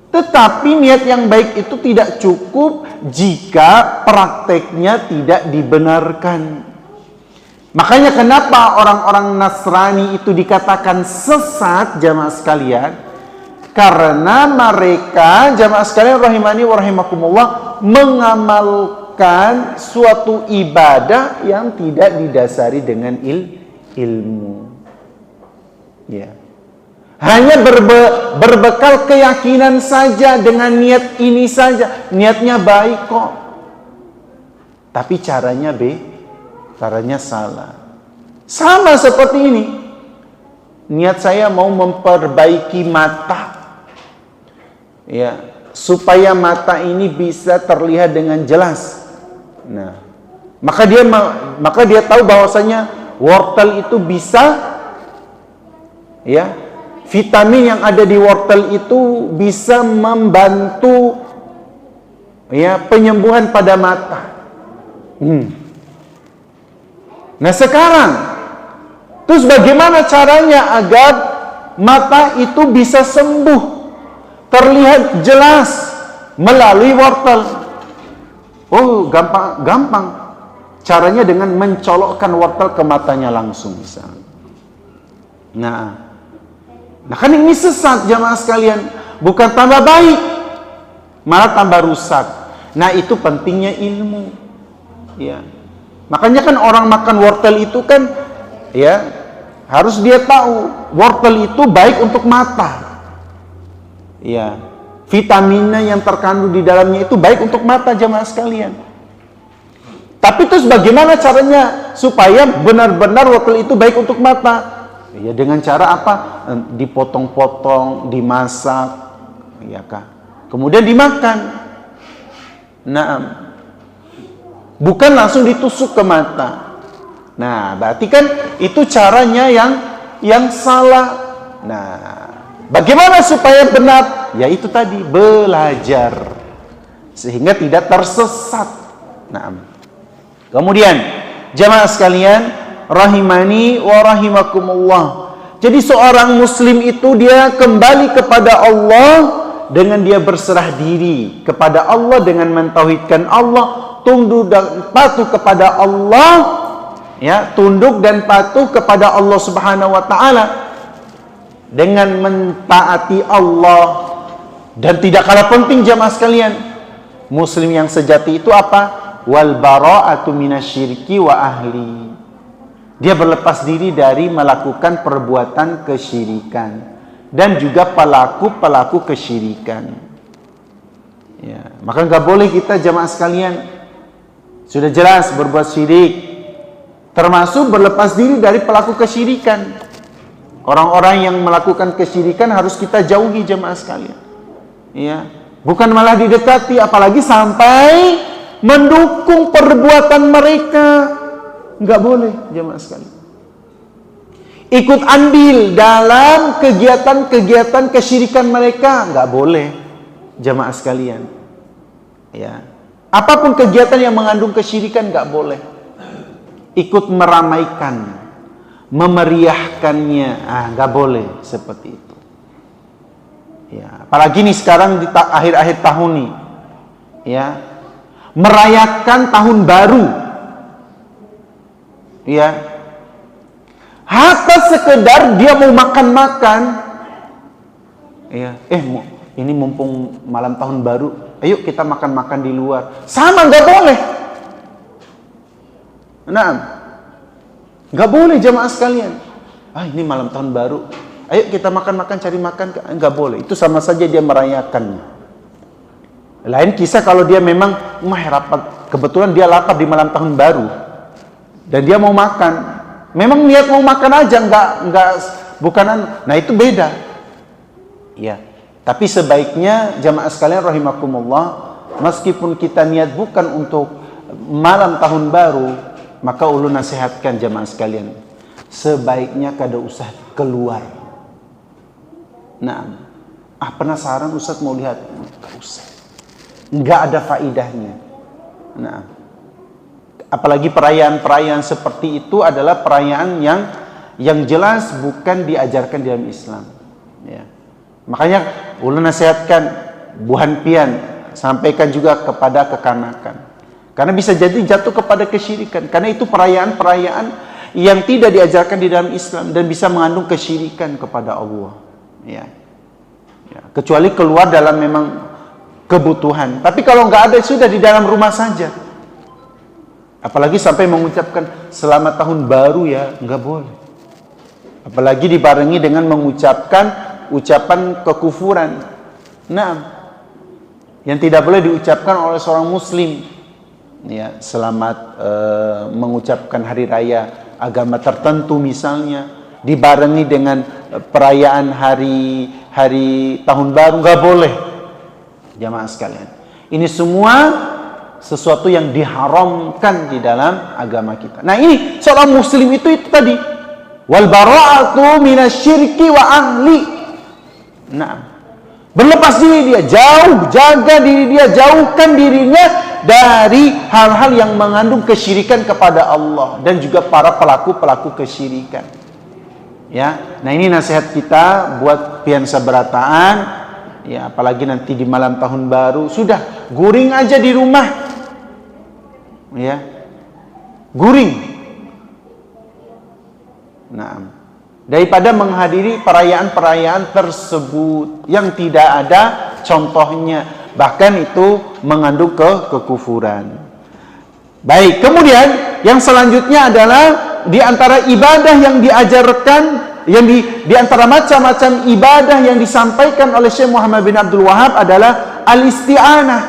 Tetapi niat yang baik itu tidak cukup jika prakteknya tidak dibenarkan. Makanya kenapa orang-orang Nasrani itu dikatakan sesat, jamaah sekalian? Karena mereka, jamaah sekalian rahimani wa rahimakumullah, mengamalkan suatu ibadah yang tidak didasari dengan ilmu. Ya. Hanya berbekal keyakinan saja, dengan niat ini saja. Niatnya baik kok. Tapi caranya caranya salah. Sama seperti ini. Niat saya mau memperbaiki mata. Ya, supaya mata ini bisa terlihat dengan jelas. Nah, maka dia tahu bahwasanya wortel itu bisa, ya, vitamin yang ada di wortel itu bisa membantu, ya, penyembuhan pada mata. Nah sekarang, terus bagaimana caranya agar mata itu bisa sembuh, terlihat jelas melalui wortel? Oh, gampang. Caranya dengan mencolokkan wortel ke matanya langsung, misalnya. Nah kan ini sesat, jamaah sekalian. Bukan tambah baik, malah tambah rusak. Nah itu pentingnya ilmu. Ya. Makanya kan orang makan wortel itu kan, ya, harus dia tahu wortel itu baik untuk mata. Ya. Vitaminnya yang terkandung di dalamnya itu baik untuk mata, jamaah sekalian. Tapi terus bagaimana caranya supaya benar-benar wortel itu baik untuk mata? Ya dengan cara apa? Dipotong-potong, dimasak, ya kah? Kemudian dimakan. Nah, bukan langsung ditusuk ke mata. Nah, berarti kan itu caranya yang salah. Nah, bagaimana supaya benar? Ya itu tadi, belajar sehingga tidak tersesat. Nah, kemudian jamaah sekalian rahimani wa rahimakumullah. Jadi seorang muslim itu dia kembali kepada Allah dengan dia berserah diri kepada Allah, dengan mentauhidkan Allah, tunduk dan patuh kepada Allah, ya, tunduk dan patuh kepada Allah Subhanahu wa taala dengan mentaati Allah. Dan tidak kalah penting jamaah sekalian, muslim yang sejati itu apa? Wal bara'atu minasyirki wa ahli. Dia berlepas diri dari melakukan perbuatan kesyirikan dan juga pelaku-pelaku kesyirikan. Ya, maka nggak boleh kita jamaah sekalian, sudah jelas berbuat syirik, termasuk berlepas diri dari pelaku kesyirikan. Orang-orang yang melakukan kesyirikan harus kita jauhi jamaah sekalian. Ya, bukan malah didekati, apalagi sampai mendukung perbuatan mereka. Nggak boleh jemaah sekalian. Ikut andil dalam kegiatan-kegiatan kesyirikan mereka, nggak boleh jemaah sekalian. Ya, apapun kegiatan yang mengandung kesyirikan nggak boleh. Ikut meramaikan, memeriahkannya, nggak boleh seperti itu. Ya, apalagi nih sekarang di akhir-akhir tahun nih, ya, merayakan tahun baru. Ya, hatta sekedar dia mau makan-makan, ya, ini mumpung malam tahun baru, ayo kita makan-makan di luar. Sama, nggak boleh. Nah, nggak boleh jamaah sekalian. Ini malam tahun baru, ayo kita makan-makan, cari makan. Nggak boleh. Itu sama saja dia merayakannya. Lain kisah kalau dia memang rapat, kebetulan dia lapar di malam tahun baru dan dia mau makan, memang niat mau makan aja, bukanan. Nah itu beda. Ya, tapi sebaiknya jamaah sekalian rahimakumullah, meskipun kita niat bukan untuk malam tahun baru, Maka ulun nasihatkan jamaah sekalian, sebaiknya kada usah keluar. Nah, penasaran Ustaz mau lihat? Gak usah. Nggak ada faidahnya. Nah, apalagi perayaan-perayaan seperti itu adalah perayaan yang jelas bukan diajarkan dalam Islam. Ya. Makanya ulun nasihatkan buhan pian, sampaikan juga kepada kekanakan. Karena bisa jadi jatuh kepada kesyirikan. Karena itu perayaan-perayaan yang tidak diajarkan di dalam Islam dan bisa mengandung kesyirikan kepada Allah. Ya. Ya. Kecuali keluar dalam memang kebutuhan. Tapi kalau nggak ada, sudah di dalam rumah saja. Apalagi sampai mengucapkan selamat tahun baru, ya nggak boleh. Apalagi dibarengi dengan mengucapkan ucapan kekufuran. Nah, yang tidak boleh diucapkan oleh seorang muslim. Ya, selamat mengucapkan hari raya agama tertentu misalnya, dibarengi dengan perayaan hari tahun baru, nggak boleh. Jamaah sekalian, ini semua sesuatu yang diharamkan di dalam agama kita. Nah, ini seorang muslim itu tadi, wal bara'atu minasyirki wa ahli. Nah, berlepas diri dia, jaga diri dia, jauhkan dirinya dari hal-hal yang mengandung kesyirikan kepada Allah dan juga para pelaku-pelaku kesyirikan. Ya, nah ini nasihat kita buat pian sabarataan. Ya, apalagi nanti di malam tahun baru, sudah guring aja di rumah. Ya, guring. Nah, daripada menghadiri perayaan-perayaan tersebut yang tidak ada contohnya, bahkan itu mengandung kekufuran. Baik, kemudian yang selanjutnya adalah di antara ibadah yang diajarkan, yang di antara macam-macam ibadah yang disampaikan oleh Syekh Muhammad bin Abdul Wahab adalah al-isti'anah.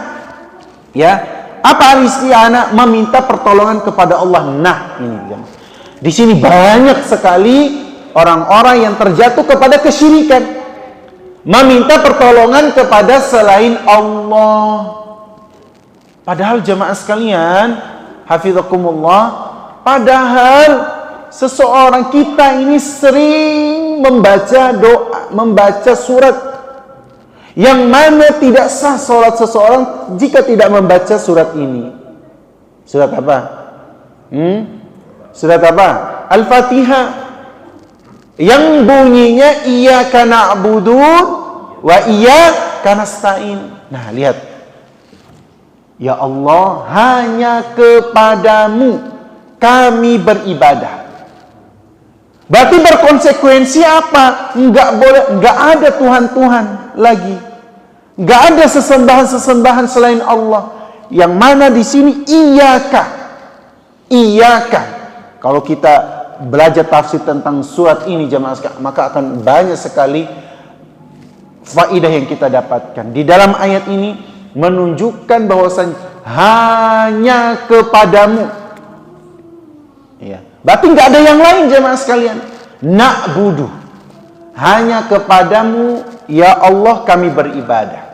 Ya, apa al-isti'anah? Meminta pertolongan kepada Allah. Nah, ini di sini banyak sekali orang-orang yang terjatuh kepada kesyirikan, meminta pertolongan kepada selain Allah. Padahal jamaah sekalian, hafizakumullah, padahal seseorang kita ini sering membaca doa, membaca surat, yang mana tidak sah sholat seseorang jika tidak membaca surat ini. Surat apa? Surat apa? Al-Fatihah, yang bunyinya iyyaka na'budu wa iyyaka nasta'in. Nah, lihat, ya Allah, hanya kepadamu kami beribadah. Berarti berkonsekuensi apa? Enggak boleh, enggak ada Tuhan-Tuhan lagi. Enggak ada sesembahan-sesembahan selain Allah. Yang mana di sini iyyaka. Iyyaka. Kalau kita belajar tafsir tentang surat ini jemaah sekalian, maka akan banyak sekali faidah yang kita dapatkan. Di dalam ayat ini menunjukkan bahwasanya hanya kepadamu. Ya. Berarti nggak ada yang lain jemaah sekalian. Na'budu, hanya kepadamu ya Allah kami beribadah.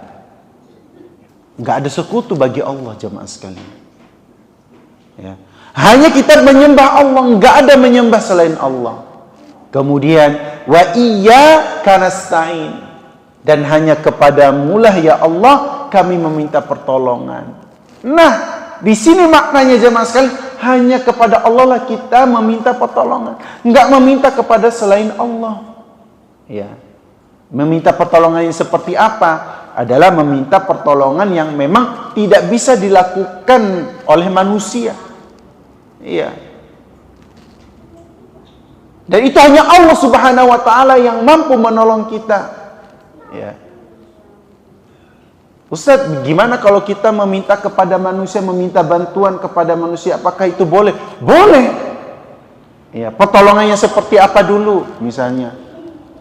Nggak ada sekutu bagi Allah jemaah sekalian. Ya. Hanya kita menyembah Allah, nggak ada menyembah selain Allah. Kemudian wa iyyaka nasta'in, dan hanya kepadamu lah ya Allah kami meminta pertolongan. Nah, di sini maknanya jemaah sekalian, hanya kepada Allah lah kita meminta pertolongan, enggak meminta kepada selain Allah. Ya. Meminta pertolongan yang seperti apa? Adalah meminta pertolongan yang memang tidak bisa dilakukan oleh manusia. Iya. Dan itu hanya Allah Subhanahu wa taala yang mampu menolong kita. Ya. Ustaz, gimana kalau kita meminta kepada manusia, meminta bantuan kepada manusia, apakah itu boleh? Boleh. Ya, pertolongannya seperti apa dulu misalnya?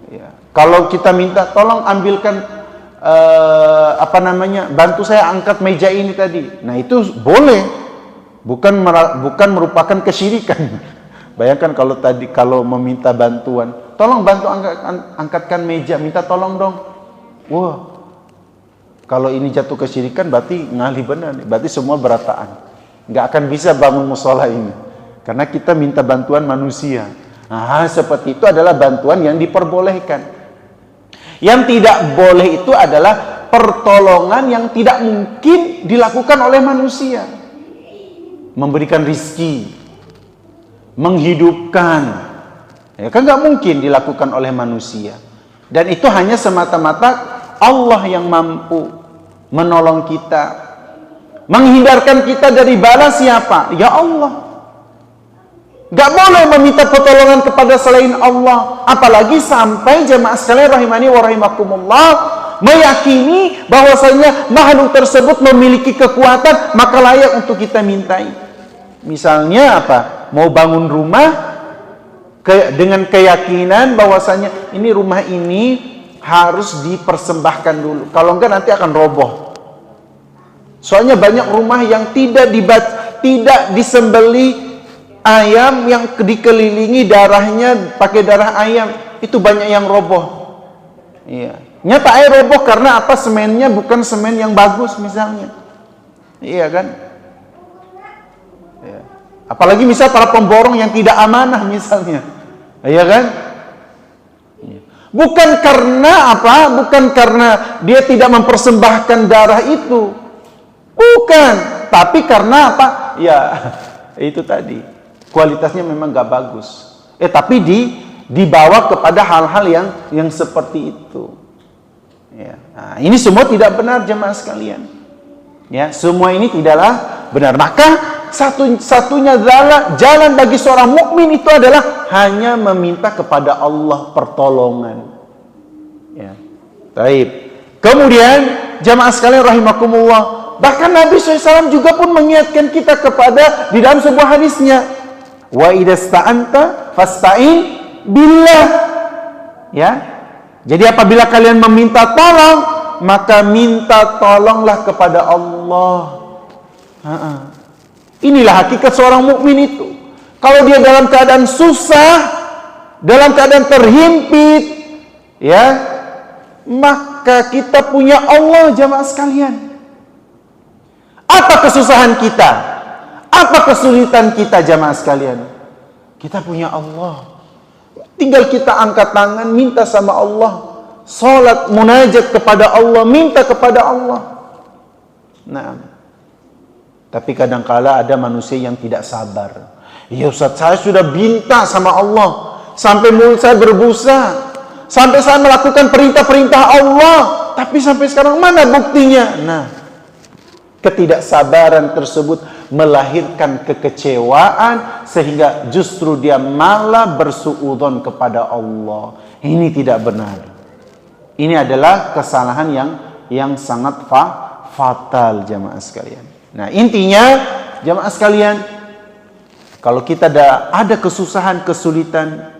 Ya. Kalau kita minta tolong ambilkan bantu saya angkat meja ini tadi. Nah, itu boleh. Bukan merupakan kesyirikan. Bayangkan kalau meminta bantuan, tolong bantu angkatkan meja, minta tolong dong. Wah. Kalau ini jatuh kesyirikan berarti ngalih benar, berarti semua berataan. Nggak akan bisa bangun musola ini. Karena kita minta bantuan manusia. Nah, seperti itu adalah bantuan yang diperbolehkan. Yang tidak boleh itu adalah pertolongan yang tidak mungkin dilakukan oleh manusia. Memberikan rizki, menghidupkan, ya kan nggak mungkin dilakukan oleh manusia. Dan itu hanya semata-mata Allah yang mampu menolong kita, menghindarkan kita dari bala siapa? Ya Allah. Gak boleh meminta pertolongan kepada selain Allah, apalagi sampai jemaah sekalian rahimani wa rahimakumullah meyakini bahwasanya makhluk tersebut memiliki kekuatan, maka layak untuk kita mintai. Misalnya apa? Mau bangun rumah dengan keyakinan bahwasanya ini rumah ini harus dipersembahkan dulu, kalau enggak nanti akan roboh. Soalnya banyak rumah yang tidak disembeli ayam, yang dikelilingi darahnya pakai darah ayam, itu banyak yang roboh. Iya. Nyata air roboh karena apa? Semennya bukan semen yang bagus misalnya. Iya kan? Iya. Apalagi misal para pemborong yang tidak amanah misalnya. Iya kan? Iya. Bukan karena apa? Bukan karena dia tidak mempersembahkan darah itu. Bukan, tapi karena apa? Ya, itu tadi. Kualitasnya memang gak bagus. Tapi dibawa kepada hal-hal yang seperti itu. Ya. Nah, ini semua tidak benar jemaah sekalian. Ya, semua ini tidaklah benar. Maka satu-satunya jalan bagi seorang mukmin itu adalah hanya meminta kepada Allah pertolongan. Ya. Baik. Kemudian jemaah sekalian rahimakumullah, bahkan Nabi SAW juga pun mengingatkan kita kepada di dalam sebuah hadisnya, wa idasta'anta fasta'in billah. Ya. Jadi apabila kalian meminta tolong, maka minta tolonglah kepada Allah. Inilah hakikat seorang mukmin itu. Kalau dia dalam keadaan susah, dalam keadaan terhimpit, ya, maka kita punya Allah jamaah sekalian. Apa kesusahan kita? Apa kesulitan kita jamaah sekalian? Kita punya Allah. Tinggal kita angkat tangan, minta sama Allah. Salat, munajat kepada Allah, minta kepada Allah. Nah, tapi kadangkala ada manusia yang tidak sabar. Ya Ustaz, saya sudah minta sama Allah, sampai mulut saya berbusa, sampai saya melakukan perintah-perintah Allah, tapi sampai sekarang mana buktinya? Nah, ketidaksabaran tersebut melahirkan kekecewaan, sehingga justru dia malah bersuudzon kepada Allah. Ini tidak benar. Ini adalah kesalahan yang sangat fatal jamaah sekalian. Nah, intinya jamaah sekalian, kalau kita ada kesusahan, kesulitan,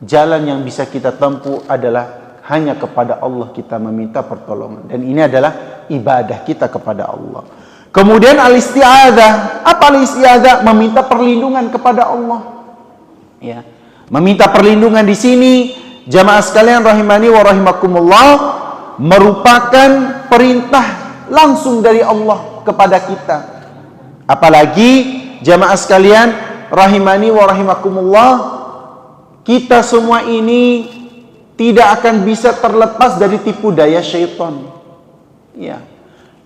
jalan yang bisa kita tempuh adalah hanya kepada Allah kita meminta pertolongan. Dan ini adalah ibadah kita kepada Allah. Kemudian al-isti'adzah. Apa al-isti'adzah? Meminta perlindungan kepada Allah. Ya. Meminta perlindungan di sini jamaah sekalian rahimani wa rahimakumullah merupakan perintah langsung dari Allah kepada kita. Apalagi jamaah sekalian rahimani wa rahimakumullah, kita semua ini tidak akan bisa terlepas dari tipu daya syaitan. Ya.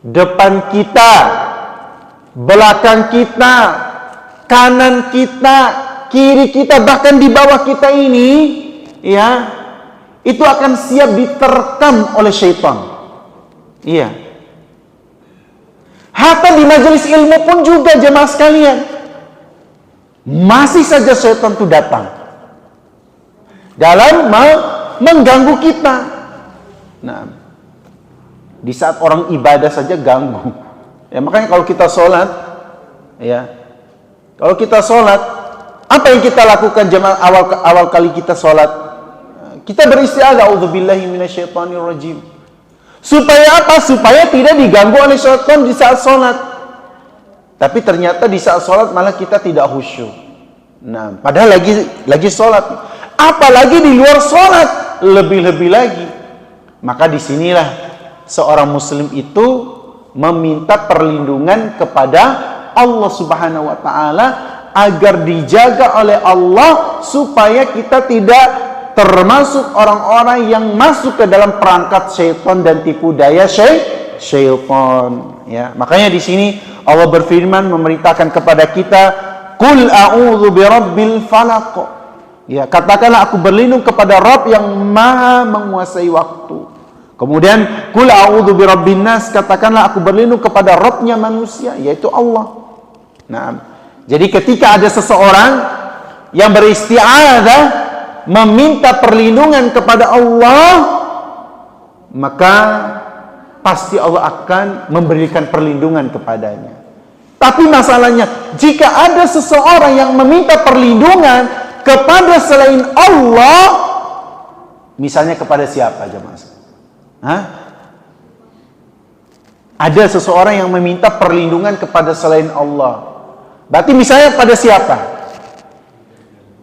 Depan kita, belakang kita, kanan kita, kiri kita, bahkan di bawah kita ini, ya, itu akan siap diterkam oleh syaitan. Iya. Hatta di majelis ilmu pun juga jemaah sekalian, masih saja syaitan itu datang dalam mengganggu kita. Nah, di saat orang ibadah saja ganggu. Ya, makanya kalau kita sholat, ya, kalau kita sholat, apa yang kita lakukan jemaah awal kali kita sholat? Kita beristi'adzah, a'udzubillahi minasyaitonirrajim. Supaya apa? Supaya tidak diganggu oleh syaitan di saat sholat. Tapi ternyata di saat sholat malah kita tidak khusyuk. Nah, padahal lagi sholat. Apalagi di luar sholat, lebih-lebih lagi. Maka disinilah seorang muslim itu meminta perlindungan kepada Allah Subhanahu wa ta'ala agar dijaga oleh Allah supaya kita tidak termasuk orang-orang yang masuk ke dalam perangkat syaitan dan tipu daya syaitan. Ya, makanya di sini Allah berfirman memerintahkan kepada kita, "Qul a'udzu birabbil falaq." Ya, katakanlah aku berlindung kepada Rabb yang Maha menguasai waktu. Kemudian, "Qul a'udzu birabbin nas." Katakanlah aku berlindung kepada Rabb-nya manusia, yaitu Allah. Nah, jadi ketika ada seseorang yang beristi'adzah meminta perlindungan kepada Allah, maka pasti Allah akan memberikan perlindungan kepadanya. Tapi masalahnya, jika ada seseorang yang meminta perlindungan kepada selain Allah, misalnya kepada siapa jemaah? Ada seseorang yang meminta perlindungan kepada selain Allah. Berarti misalnya pada siapa?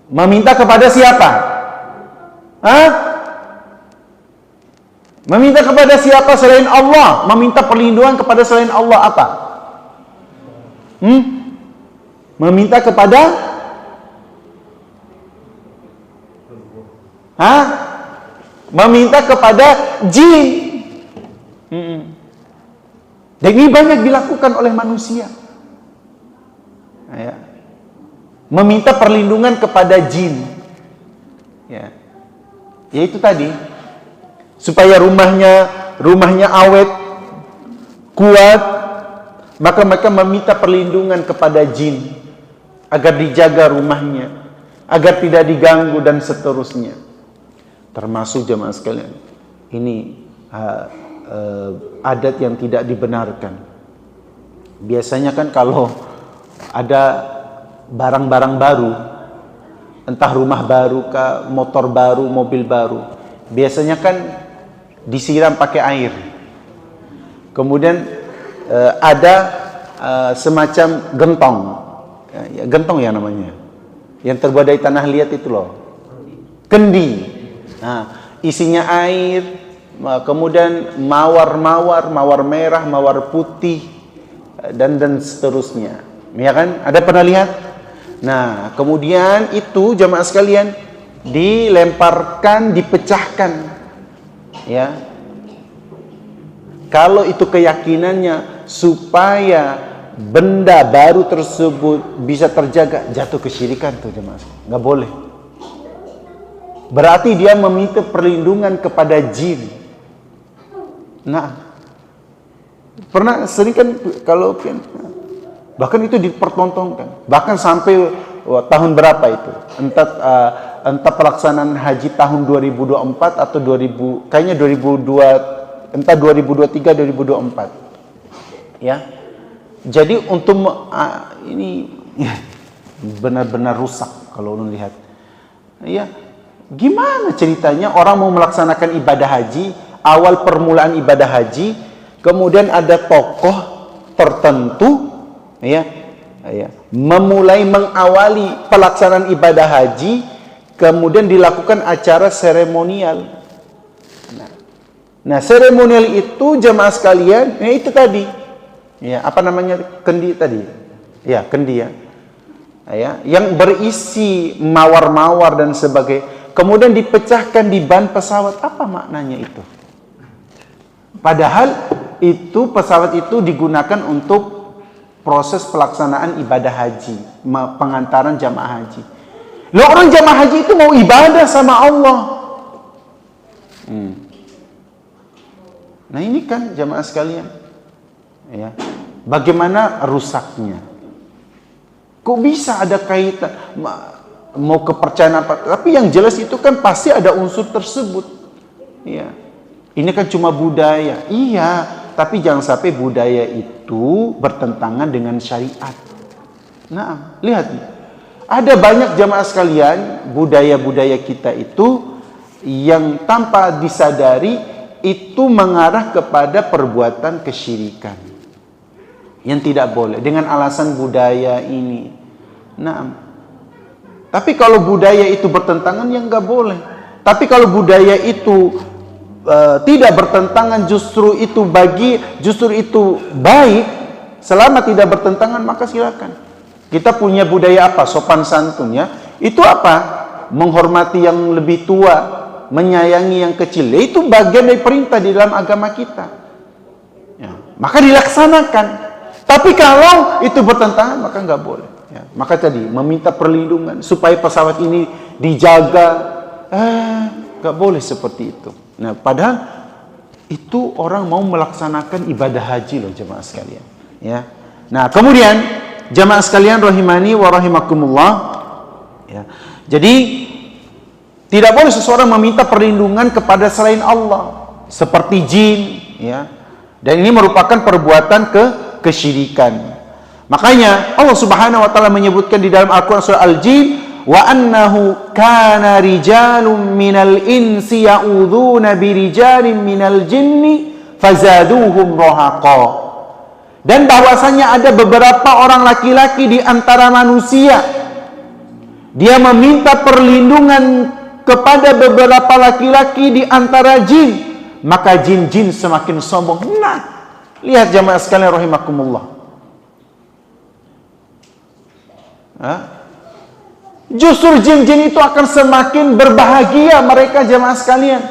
Meminta kepada siapa? Meminta kepada siapa selain Allah? Meminta perlindungan kepada selain Allah apa? Meminta kepada meminta kepada jin. Dan ini banyak dilakukan oleh manusia. Ya. Meminta perlindungan kepada jin. Ya. Yaitu tadi, supaya rumahnya awet, kuat, maka mereka meminta perlindungan kepada jin agar dijaga rumahnya, agar tidak diganggu dan seterusnya. Termasuk jemaah sekalian, ini adat yang tidak dibenarkan. Biasanya kan kalau ada barang-barang baru, entah rumah baru kah, motor baru, mobil baru, biasanya kan disiram pakai air. Kemudian ada semacam gentong, gentong ya namanya, yang terbuat dari tanah liat itu loh, kendi. Nah, isinya air, kemudian mawar merah, mawar putih, dan seterusnya. Ya kan? Ada pernah lihat? Nah, kemudian itu jamaah sekalian dilemparkan, dipecahkan. Ya. Kalau itu keyakinannya supaya benda baru tersebut bisa terjaga, jatuh kesyirikan tuh jemaah. Nggak boleh. Berarti dia meminta perlindungan kepada jin. Nah, pernah sering kan kalau bahkan itu dipertontonkan. Bahkan sampai tahun berapa itu? Entah pelaksanaan haji tahun 2024 atau 2000, kayaknya 2002, entah 2023 2024. Ya. Jadi untuk ini benar-benar rusak kalau melihat. Ya. Gimana ceritanya orang mau melaksanakan ibadah haji, awal permulaan ibadah haji, kemudian ada tokoh tertentu ya, memulai mengawali pelaksanaan ibadah haji, kemudian dilakukan acara seremonial. Nah, seremonial itu jemaah sekalian, itu tadi, ya apa namanya, kendi tadi, ya kendi ya, yang berisi mawar-mawar dan sebagainya. Kemudian dipecahkan di ban pesawat. Apa maknanya itu? Padahal itu pesawat itu digunakan untuk proses pelaksanaan ibadah haji, pengantaran jamaah haji. Loh, orang jamaah haji itu mau ibadah sama Allah. Nah ini kan jamaah sekalian, ya, bagaimana rusaknya? Kok bisa ada kaitan? Mau kepercayaan apa, tapi yang jelas itu kan pasti ada unsur tersebut. Ya, ini kan cuma budaya, iya, tapi jangan sampai budaya itu bertentangan dengan syariat. Nah, lihat, ada banyak jamaah sekalian budaya-budaya kita itu yang tanpa disadari itu mengarah kepada perbuatan kesyirikan yang tidak boleh dengan alasan budaya ini. Nah, tapi kalau budaya itu bertentangan, ya nggak boleh. Tapi kalau budaya itu tidak bertentangan, justru itu baik, selama tidak bertentangan maka silakan. Kita punya budaya apa? Sopan santun ya. Itu apa? Menghormati yang lebih tua, menyayangi yang kecil. Itu bagian dari perintah di dalam agama kita. Ya, maka dilaksanakan. Tapi kalau itu bertentangan, maka nggak boleh. Ya, maka tadi meminta perlindungan supaya pesawat ini dijaga, nggak boleh seperti itu. Nah, padahal itu orang mau melaksanakan ibadah haji loh jemaah sekalian. Ya. Nah, kemudian jemaah sekalian rahimani wa rahimakumullah. Ya. Jadi tidak boleh seseorang meminta perlindungan kepada selain Allah seperti jin, ya. Dan ini merupakan perbuatan kesyirikan. Makanya Allah Subhanahu wa taala menyebutkan di dalam Al-Qur'an surah Al-Jin, wa annahu kana rijalun minal insi ya'udzuna birijalin minal jinni fazaduhum rahaqa. Dan bahwasanya ada beberapa orang laki-laki di antara manusia, dia meminta perlindungan kepada beberapa laki-laki di antara jin, maka jin-jin semakin sombong. Nah, lihat jamaah sekalian rahimakumullah. Justru jin-jin itu akan semakin berbahagia mereka jamaah sekalian.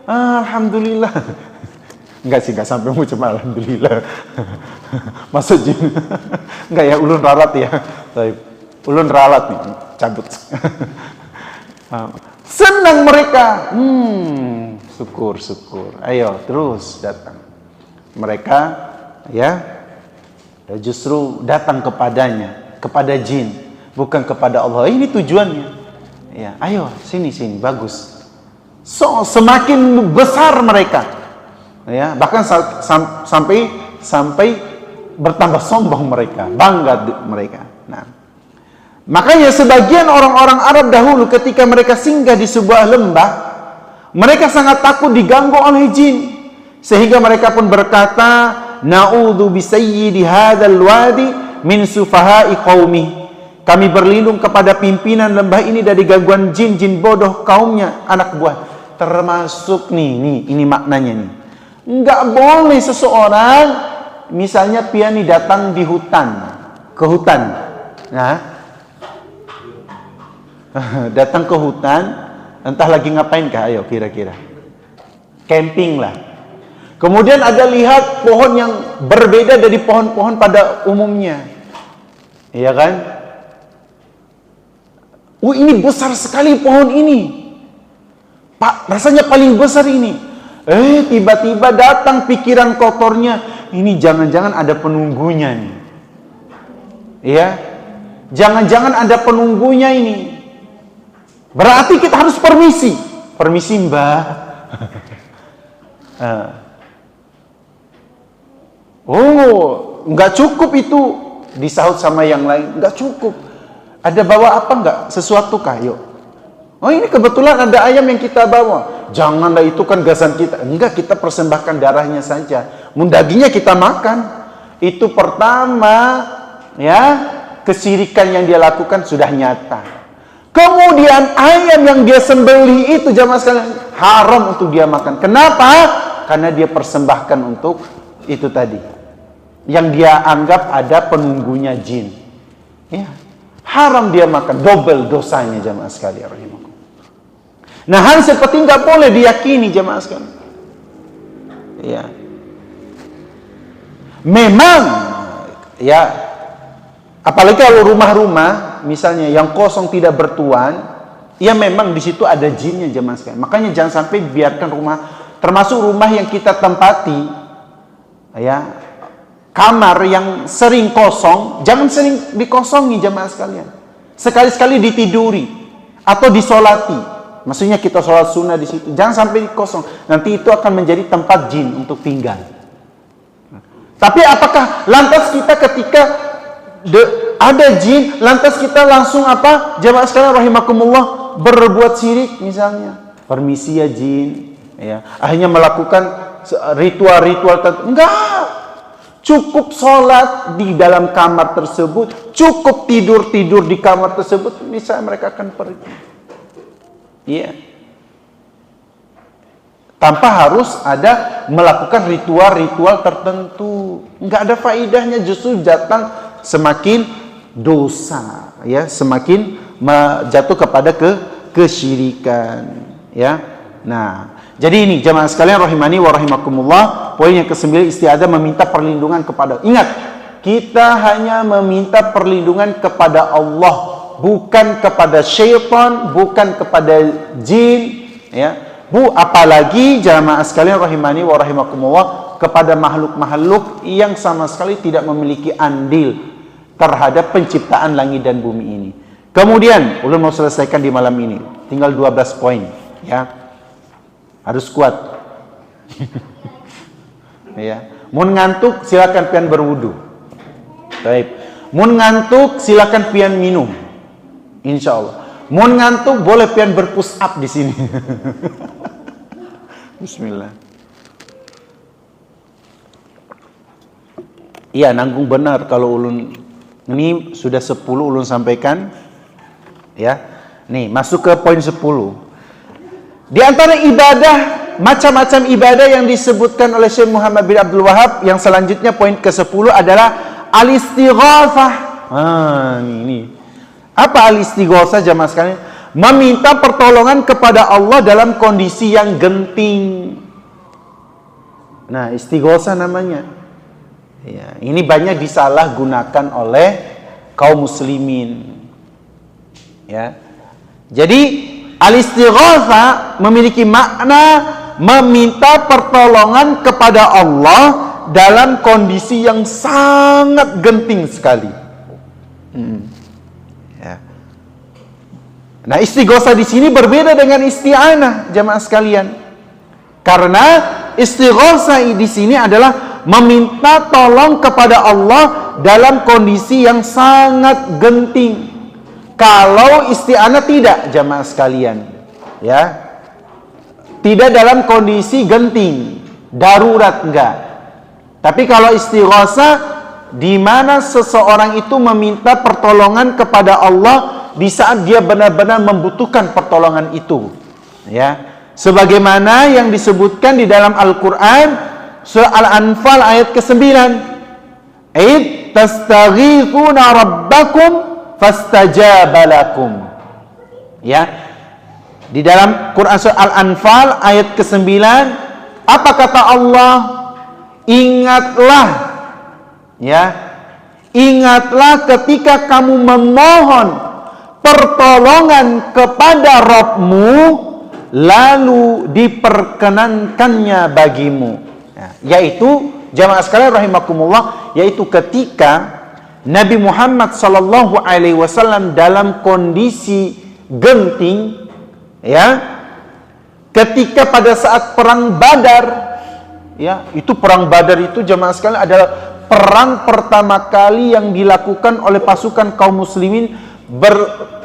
Alhamdulillah. Enggak sih, enggak sampai mau cuma alhamdulillah. Masuk jin. Enggak ya, ulun ralat ya. Ulun ralat nih, cabut. Senang mereka. Syukur. Ayo terus datang. Mereka ya justru datang kepadanya, kepada jin. Bukan kepada Allah. Ini tujuannya. Ya, ayo sini bagus. So, semakin besar mereka. Ya, bahkan sampai bertambah sombong mereka, bangga mereka. Nah, makanya sebagian orang-orang Arab dahulu ketika mereka singgah di sebuah lembah, mereka sangat takut diganggu oleh jin. Sehingga mereka pun berkata, "Na'udzu bi sayyidi hadzal wadi min sufaha'i qaumi." Kami berlindung kepada pimpinan lembah ini dari gangguan jin bodoh kaumnya, anak buah. Termasuk nih, ini maknanya nih. Enggak boleh seseorang, misalnya piani datang ke hutan. Nah, datang ke hutan, entah lagi ngapain kah? Ayo kira-kira. Camping lah. Kemudian ada lihat pohon yang berbeda dari pohon-pohon pada umumnya. Iya kan? Ini besar sekali pohon ini. Pak, rasanya paling besar ini. Tiba-tiba datang pikiran kotornya. Ini jangan-jangan ada penunggunya nih. Iya? Jangan-jangan ada penunggunya ini. Berarti kita harus permisi. Permisi, Mbah. Nggak cukup itu disahut sama yang lain. Nggak cukup. Ada bawa apa enggak? Sesuatu kah? Yuk. Ini kebetulan ada ayam yang kita bawa. Janganlah, itu kan gasan kita. Enggak, kita persembahkan darahnya saja. Dagingnya kita makan. Itu pertama, ya, kesyirikan yang dia lakukan sudah nyata. Kemudian ayam yang dia sembelih itu jamaah sekalian haram untuk dia makan. Kenapa? Karena dia persembahkan untuk itu tadi. Yang dia anggap ada penunggunya jin. Ya. Haram dia makan, double dosanya jamaah sekalian rahimakumullah. Nah, hal seperti nggak boleh diyakini jamaah sekalian. Ya, memang ya, apalagi kalau rumah-rumah misalnya yang kosong tidak bertuan, ya memang di situ ada jinnya jamaah sekalian. Makanya jangan sampai biarkan rumah, termasuk rumah yang kita tempati, ya. Kamar yang sering kosong, jangan sering dikosongi jamaah sekalian. Sekali-sekali ditiduri atau disolati. Maksudnya kita sholat sunnah di situ. Jangan sampai kosong. Nanti itu akan menjadi tempat jin untuk tinggal. Tapi apakah lantas kita ketika ada jin, lantas kita langsung apa? Jamaah sekalian rahimakumullah, berbuat syirik misalnya. Permisi ya jin, ya. Akhirnya melakukan ritual-ritual tertentu. Enggak. Cukup sholat di dalam kamar tersebut, cukup tidur di kamar tersebut, bisa mereka akan pergi. Iya. Tanpa harus ada melakukan ritual-ritual tertentu. Nggak ada faidahnya, justru datang semakin dosa, ya, semakin jatuh kepada kesyirikan, ya. Nah, jadi ini jamaah sekalian rahimani wa rahimakumullah, poin yang ke-9 isti'adzah meminta perlindungan kepada. Ingat, kita hanya meminta perlindungan kepada Allah, bukan kepada syaitan, bukan kepada jin, ya. Apalagi jamaah sekalian rahimani wa rahimakumullah, kepada makhluk-makhluk yang sama sekali tidak memiliki andil terhadap penciptaan langit dan bumi ini. Kemudian ulun mau selesaikan di malam ini, tinggal 12 poin, ya. Harus kuat. Ya. Mun ngantuk silakan pian berwudu. Baik. Mun ngantuk silakan pian minum. Insyaallah. Mun ngantuk boleh pian berpush up di sini. Bismillah. Iya, nanggung benar kalau ulun ini sudah 10 ulun sampaikan, ya. Nih, masuk ke poin 10. Di antara ibadah, macam-macam ibadah yang disebutkan oleh Syekh Muhammad bin Abdul Wahab, yang selanjutnya poin ke-10 adalah al-istighatsah. Ini. Apa al-istighatsah jamaah sekalian? Meminta pertolongan kepada Allah dalam kondisi yang genting. Nah, istighatsah namanya. Ya, ini banyak disalahgunakan oleh kaum muslimin. Ya. Jadi al-istighatsah memiliki makna meminta pertolongan kepada Allah dalam kondisi yang sangat genting sekali. Ya. Nah, istighatsah di sini berbeda dengan isti'anah, jamaah sekalian. Karena istighatsah di sini adalah meminta tolong kepada Allah dalam kondisi yang sangat genting. Kalau isti'anah tidak, jamaah sekalian, ya, tidak dalam kondisi genting, darurat enggak. Tapi kalau istighatsah, di mana seseorang itu meminta pertolongan kepada Allah di saat dia benar-benar membutuhkan pertolongan itu, ya, sebagaimana yang disebutkan di dalam Al-Quran. Surah Al-Anfal ayat ke-9. Id tastaghithuna rabbakum fastajaba lakum. Ya. Di dalam Quran surah Al-Anfal ayat ke-9, apa kata Allah? Ingatlah, ya. Ingatlah ketika kamu memohon pertolongan kepada Rabbmu, lalu diperkenankannya bagimu. Yaitu jamaah sekalian rahimakumullah, yaitu ketika Nabi Muhammad sallallahu alaihi wasallam dalam kondisi genting, ya, ketika pada saat perang Badar, ya, itu perang Badar itu jamaah sekalian adalah perang pertama kali yang dilakukan oleh pasukan kaum muslimin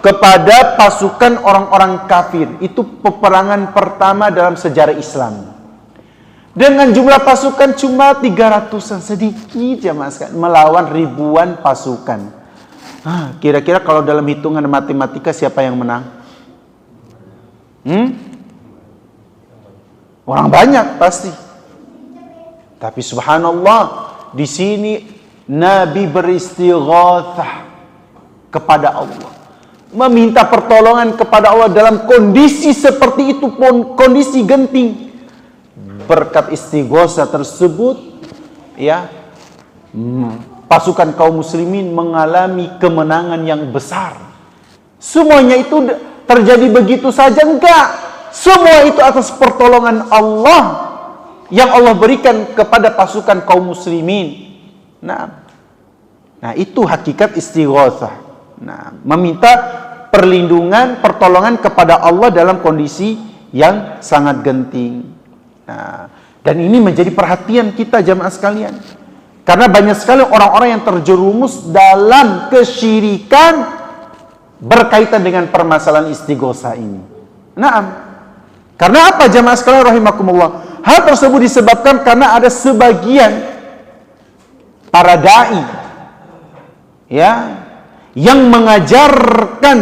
kepada pasukan orang-orang kafir. Itu peperangan pertama dalam sejarah Islam. Dengan jumlah pasukan cuma 300-an, sedikit jamaah sekalian, melawan ribuan pasukan. Kira-kira kalau dalam hitungan matematika siapa yang menang? Orang banyak pasti. Tapi subhanallah, di sini Nabi beristighatsah kepada Allah, meminta pertolongan kepada Allah dalam kondisi seperti itu pun, kondisi genting. Berkat istighatsah tersebut, ya, pasukan kaum muslimin mengalami kemenangan yang besar. Semuanya itu terjadi begitu saja? Enggak. Semua itu atas pertolongan Allah yang Allah berikan kepada pasukan kaum muslimin. Nah, itu hakikat istighatsah. Nah, meminta perlindungan, pertolongan kepada Allah dalam kondisi yang sangat genting. Nah, dan ini menjadi perhatian kita jamaah sekalian, karena banyak sekali orang-orang yang terjerumus dalam kesyirikan berkaitan dengan permasalahan istighatsah ini. Nah, karena apa jamaah sekalian rahimakumullah? Hal tersebut disebabkan karena ada sebagian para dai, ya, yang mengajarkan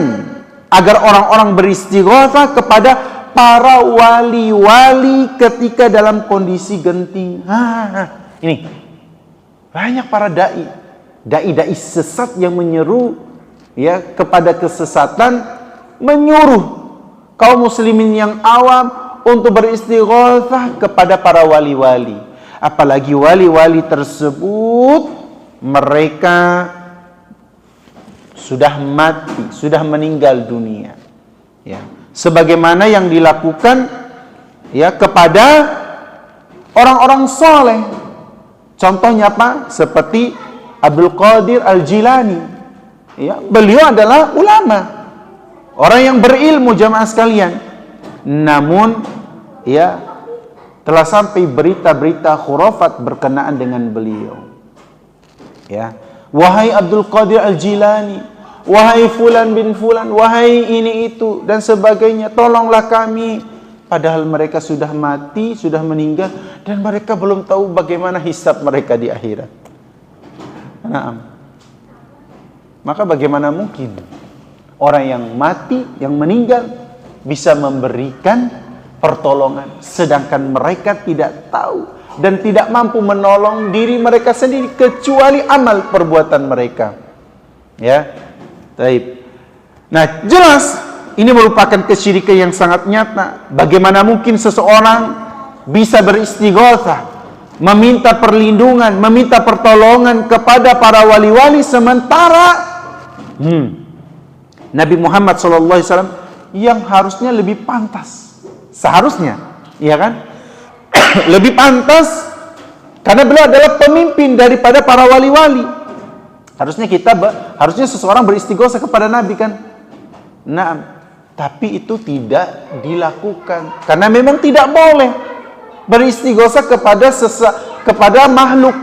agar orang-orang beristighatsah kepada para wali-wali ketika dalam kondisi genting. Ini banyak para dai dai-dai sesat yang menyeru ya kepada kesesatan, menyuruh kaum muslimin yang awam untuk beristighatsah kepada para wali-wali. Apalagi wali-wali tersebut mereka sudah mati, sudah meninggal dunia. Ya, sebagaimana yang dilakukan ya kepada orang-orang soleh. Contohnya apa? Seperti Abdul Qadir Al-Jilani. Ya, beliau adalah ulama, orang yang berilmu jamaah sekalian. Namun ya telah sampai berita-berita khurafat berkenaan dengan beliau. Ya, wahai Abdul Qadir Al-Jilani, wahai fulan bin fulan, wahai ini itu dan sebagainya, tolonglah kami. Padahal mereka sudah mati, sudah meninggal, dan mereka belum tahu bagaimana hisab mereka di akhirat. Nah, maka bagaimana mungkin orang yang mati, yang meninggal bisa memberikan pertolongan, sedangkan mereka tidak tahu dan tidak mampu menolong diri mereka sendiri kecuali amal perbuatan mereka. Ya, baik. Nah, jelas ini merupakan kesyirikan yang sangat nyata. Bagaimana mungkin seseorang bisa beristighatsah, meminta perlindungan, meminta pertolongan kepada para wali-wali, sementara Nabi Muhammad SAW yang harusnya lebih pantas, seharusnya, ya kan? Lebih pantas karena beliau adalah pemimpin daripada para wali-wali. Harusnya seseorang beristighatsah kepada Nabi kan? Nah, tapi itu tidak dilakukan karena memang tidak boleh beristighatsah kepada makhluk.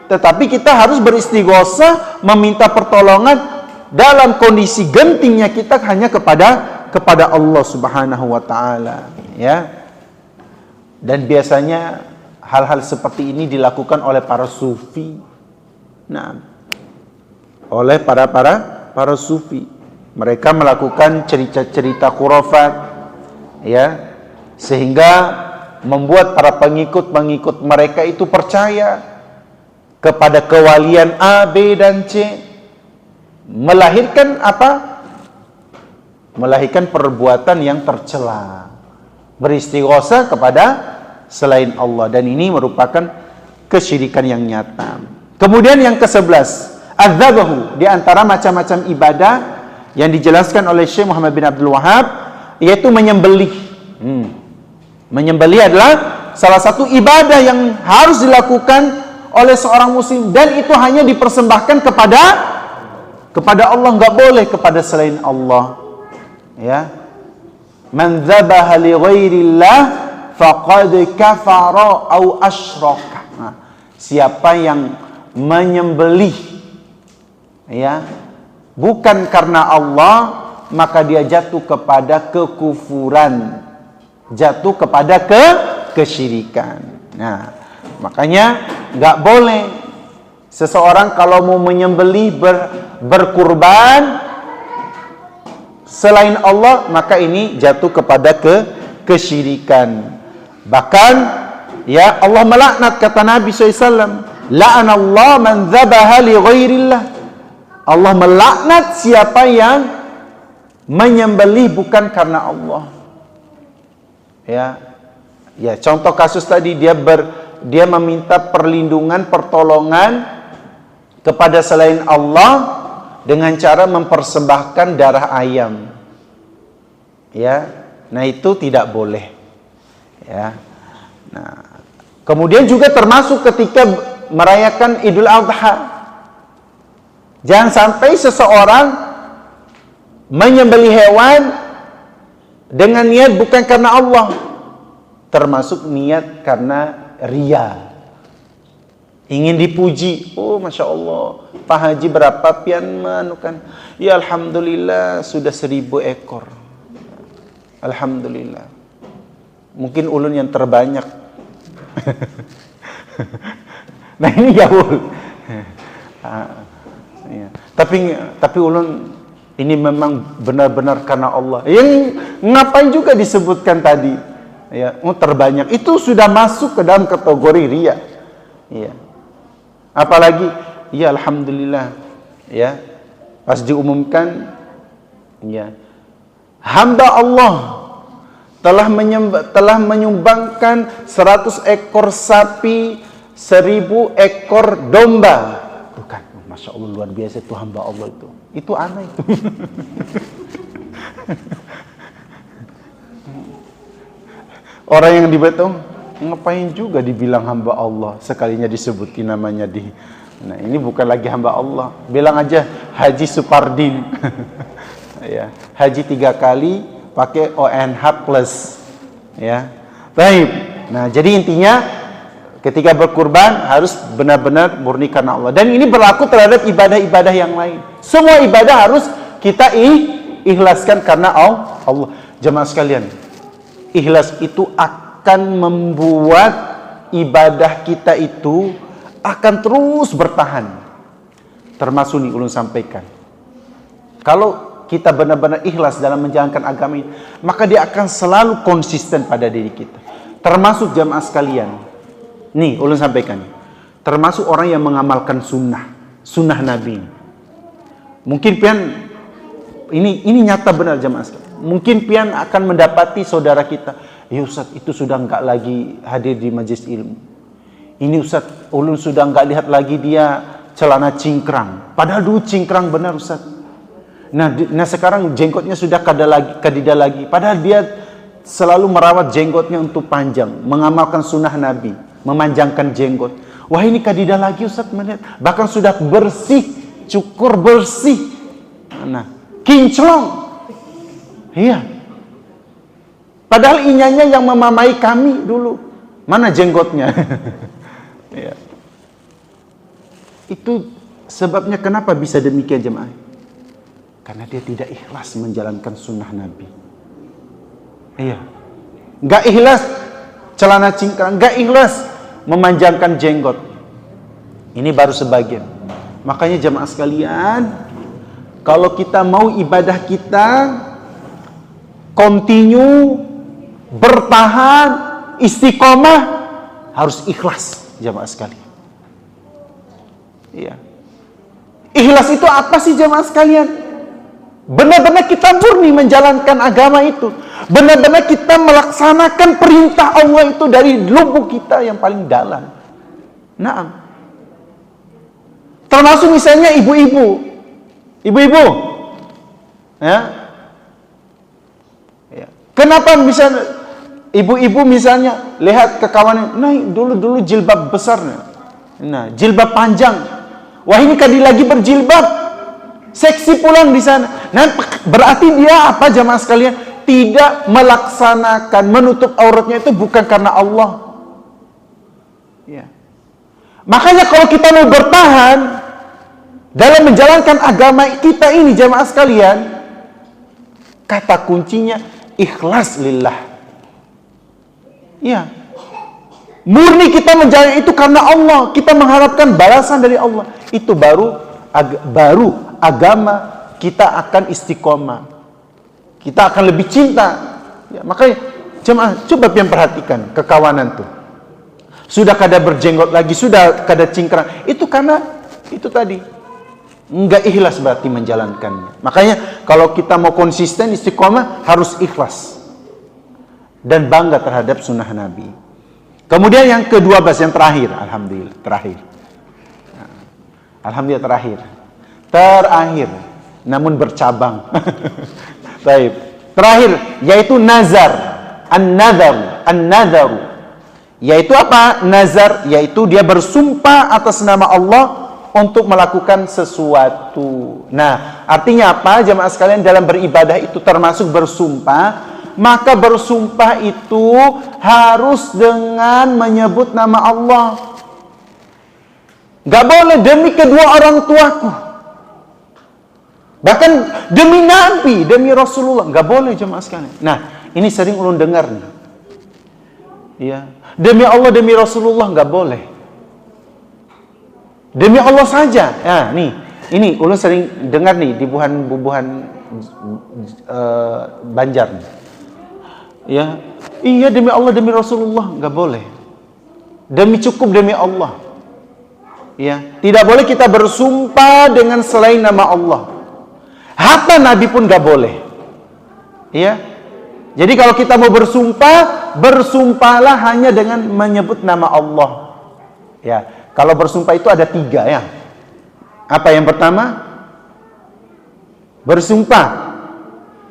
Tetapi kita harus beristighatsah, meminta pertolongan dalam kondisi gentingnya kita hanya kepada Allah Subhanahu wa taala, ya. Dan biasanya hal-hal seperti ini dilakukan oleh para sufi. Nah, oleh para sufi. Mereka melakukan cerita-cerita khurafat, ya, sehingga membuat para pengikut mereka itu percaya kepada kewalian A, B, dan C. Melahirkan apa? Melahirkan perbuatan yang tercela, beristighatsah kepada selain Allah, dan ini merupakan kesyirikan yang nyata. Kemudian yang ke-11, adzabahu, di antara macam-macam ibadah yang dijelaskan oleh Syekh Muhammad bin Abdul Wahab, yaitu menyembelih. Menyembelih adalah salah satu ibadah yang harus dilakukan oleh seorang muslim, dan itu hanya dipersembahkan kepada Allah, nggak boleh kepada selain Allah. Ya, man dzabaha li ghairillah faqad kafara au asyraka. Nah, siapa yang menyembelih, ya, bukan karena Allah, maka dia jatuh kepada kekufuran, jatuh kepada kesyirikan. Nah, makanya nggak boleh seseorang kalau mau menyembelih berkurban selain Allah, maka ini jatuh kepada kesyirikan. Bahkan ya Allah melaknat, kata Nabi SAW, la'anallahu man dzabaha li ghairillah. Allah melaknat siapa yang menyembelih bukan karena Allah. Ya, contoh kasus tadi, dia meminta perlindungan, pertolongan kepada selain Allah dengan cara mempersembahkan darah ayam. Ya, nah itu tidak boleh. Ya. Nah, kemudian juga termasuk ketika merayakan Idul Adha. Jangan sampai seseorang menyembelih hewan dengan niat bukan karena Allah, termasuk niat karena riya, ingin dipuji. Oh, masya Allah, Pak Haji berapa pian manukan? Ya alhamdulillah sudah 1000 ekor. Alhamdulillah. Mungkin ulun yang terbanyak. Nah ini gaul. Ya. Tapi ulun ini memang benar-benar karena Allah. Yang ngapain juga disebutkan tadi, ya, terbanyak itu sudah masuk ke dalam kategori riya. Ya. Apalagi Ya alhamdulillah. Ya. Pas diumumkan, ya, hamba Allah telah menyumbangkan 100 ekor sapi, 1000 ekor domba. Bukan, Masya Allah, luar biasa itu hamba Allah itu. Itu aneh itu. Orang yang di Betung, ngapain juga dibilang hamba Allah, sekalinya disebutin namanya di. Nah, ini bukan lagi hamba Allah. Bilang aja Haji Supardin. Ya, haji 3 kali pakai ONH plus. Ya. Baik. Nah, jadi intinya ketika berkurban harus benar-benar murni karena Allah. Dan ini berlaku terhadap ibadah-ibadah yang lain. Semua ibadah harus kita ikhlaskan karena Allah. Jemaah sekalian, ikhlas itu akan membuat ibadah kita itu akan terus bertahan. Termasuk nih ulun sampaikan, kalau kita benar-benar ikhlas dalam menjalankan agama ini, maka dia akan selalu konsisten pada diri kita. Termasuk jamaah sekalian, nih ulun sampaikan, termasuk orang yang mengamalkan sunnah Nabi. Mungkin pian ini nyata benar jamaah sekalian. Mungkin pian akan mendapati saudara kita, ya Ustaz, itu sudah enggak lagi hadir di majelis ilmu. Ini Ustaz, ulun sudah enggak lihat lagi dia celana cingkrang. Padahal dulu cingkrang benar Ustaz. Nah sekarang jenggotnya sudah kadida lagi. Padahal dia selalu merawat jenggotnya untuk panjang, mengamalkan sunnah Nabi, memanjangkan jenggot. Wah, ini kadida lagi Ustaz melihat. Bahkan sudah bersih, cukur bersih. Nah, kinclong. Iya. Padahal inyanya yang memamai kami dulu. Mana jenggotnya? Ya. Itu sebabnya kenapa bisa demikian jemaah. Karena dia tidak ikhlas menjalankan sunnah Nabi. Iya. Gak ikhlas celana cingkrang, gak ikhlas memanjangkan jenggot. Ini baru sebagian. Makanya jemaah sekalian, kalau kita mau ibadah kita continue, bertahan, istiqomah, harus ikhlas jemaah sekalian. Iya. Ikhlas itu apa sih jemaah sekalian? Benar-benar kita murni menjalankan agama itu. Benar-benar kita melaksanakan perintah Allah itu dari lubuk kita yang paling dalam. Naam. Termasuk misalnya ibu-ibu. Ibu-ibu. Ya. Ya. Kenapa bisa ibu-ibu misalnya lihat ke kawannya, nah dulu jilbab besarnya. Nah, jilbab panjang. Wah, ini kali lagi berjilbab. Seksi pulang di sana. Nah, berarti dia apa jamaah sekalian? Tidak melaksanakan menutup auratnya itu bukan karena Allah. Ya. Makanya kalau kita mau bertahan dalam menjalankan agama kita ini jamaah sekalian, kata kuncinya ikhlas lillah. Ya. Murni kita menjalani itu karena Allah. Kita mengharapkan balasan dari Allah. Itu baru agama kita akan istiqomah. Kita akan lebih cinta. Ya, makanya jemaah coba pian perhatikan kekawanan tuh. Sudah kada berjenggot lagi, sudah kada cingkrang. Itu karena itu tadi enggak ikhlas berarti menjalankannya. Makanya kalau kita mau konsisten istiqomah harus ikhlas dan bangga terhadap sunnah Nabi. Kemudian yang ke-12 yang terakhir, alhamdulillah terakhir. Alhamdulillah terakhir, namun bercabang. Baik. Terakhir yaitu nazar, an-nadharu. Yaitu apa? Nazar yaitu dia bersumpah atas nama Allah untuk melakukan sesuatu. Nah, artinya apa? Jemaah sekalian, dalam beribadah itu termasuk bersumpah. Maka bersumpah itu harus dengan menyebut nama Allah. Gak boleh demi kedua orang tuaku, bahkan demi Nabi, demi Rasulullah, gak boleh jemaah sekalian. Nah, ini sering ulun dengar nih. Ya, demi Allah, demi Rasulullah gak boleh. Demi Allah saja. Nah, ini ulun sering dengar nih di bubuhan Banjar nih. Ya, iya demi Allah, demi Rasulullah nggak boleh. Demi cukup demi Allah. Ya, tidak boleh kita bersumpah dengan selain nama Allah. Hatta Nabi pun gak boleh. Ya. Jadi kalau kita mau bersumpah, bersumpahlah hanya dengan menyebut nama Allah. Ya, kalau bersumpah itu ada 3 ya. Apa yang pertama? Bersumpah.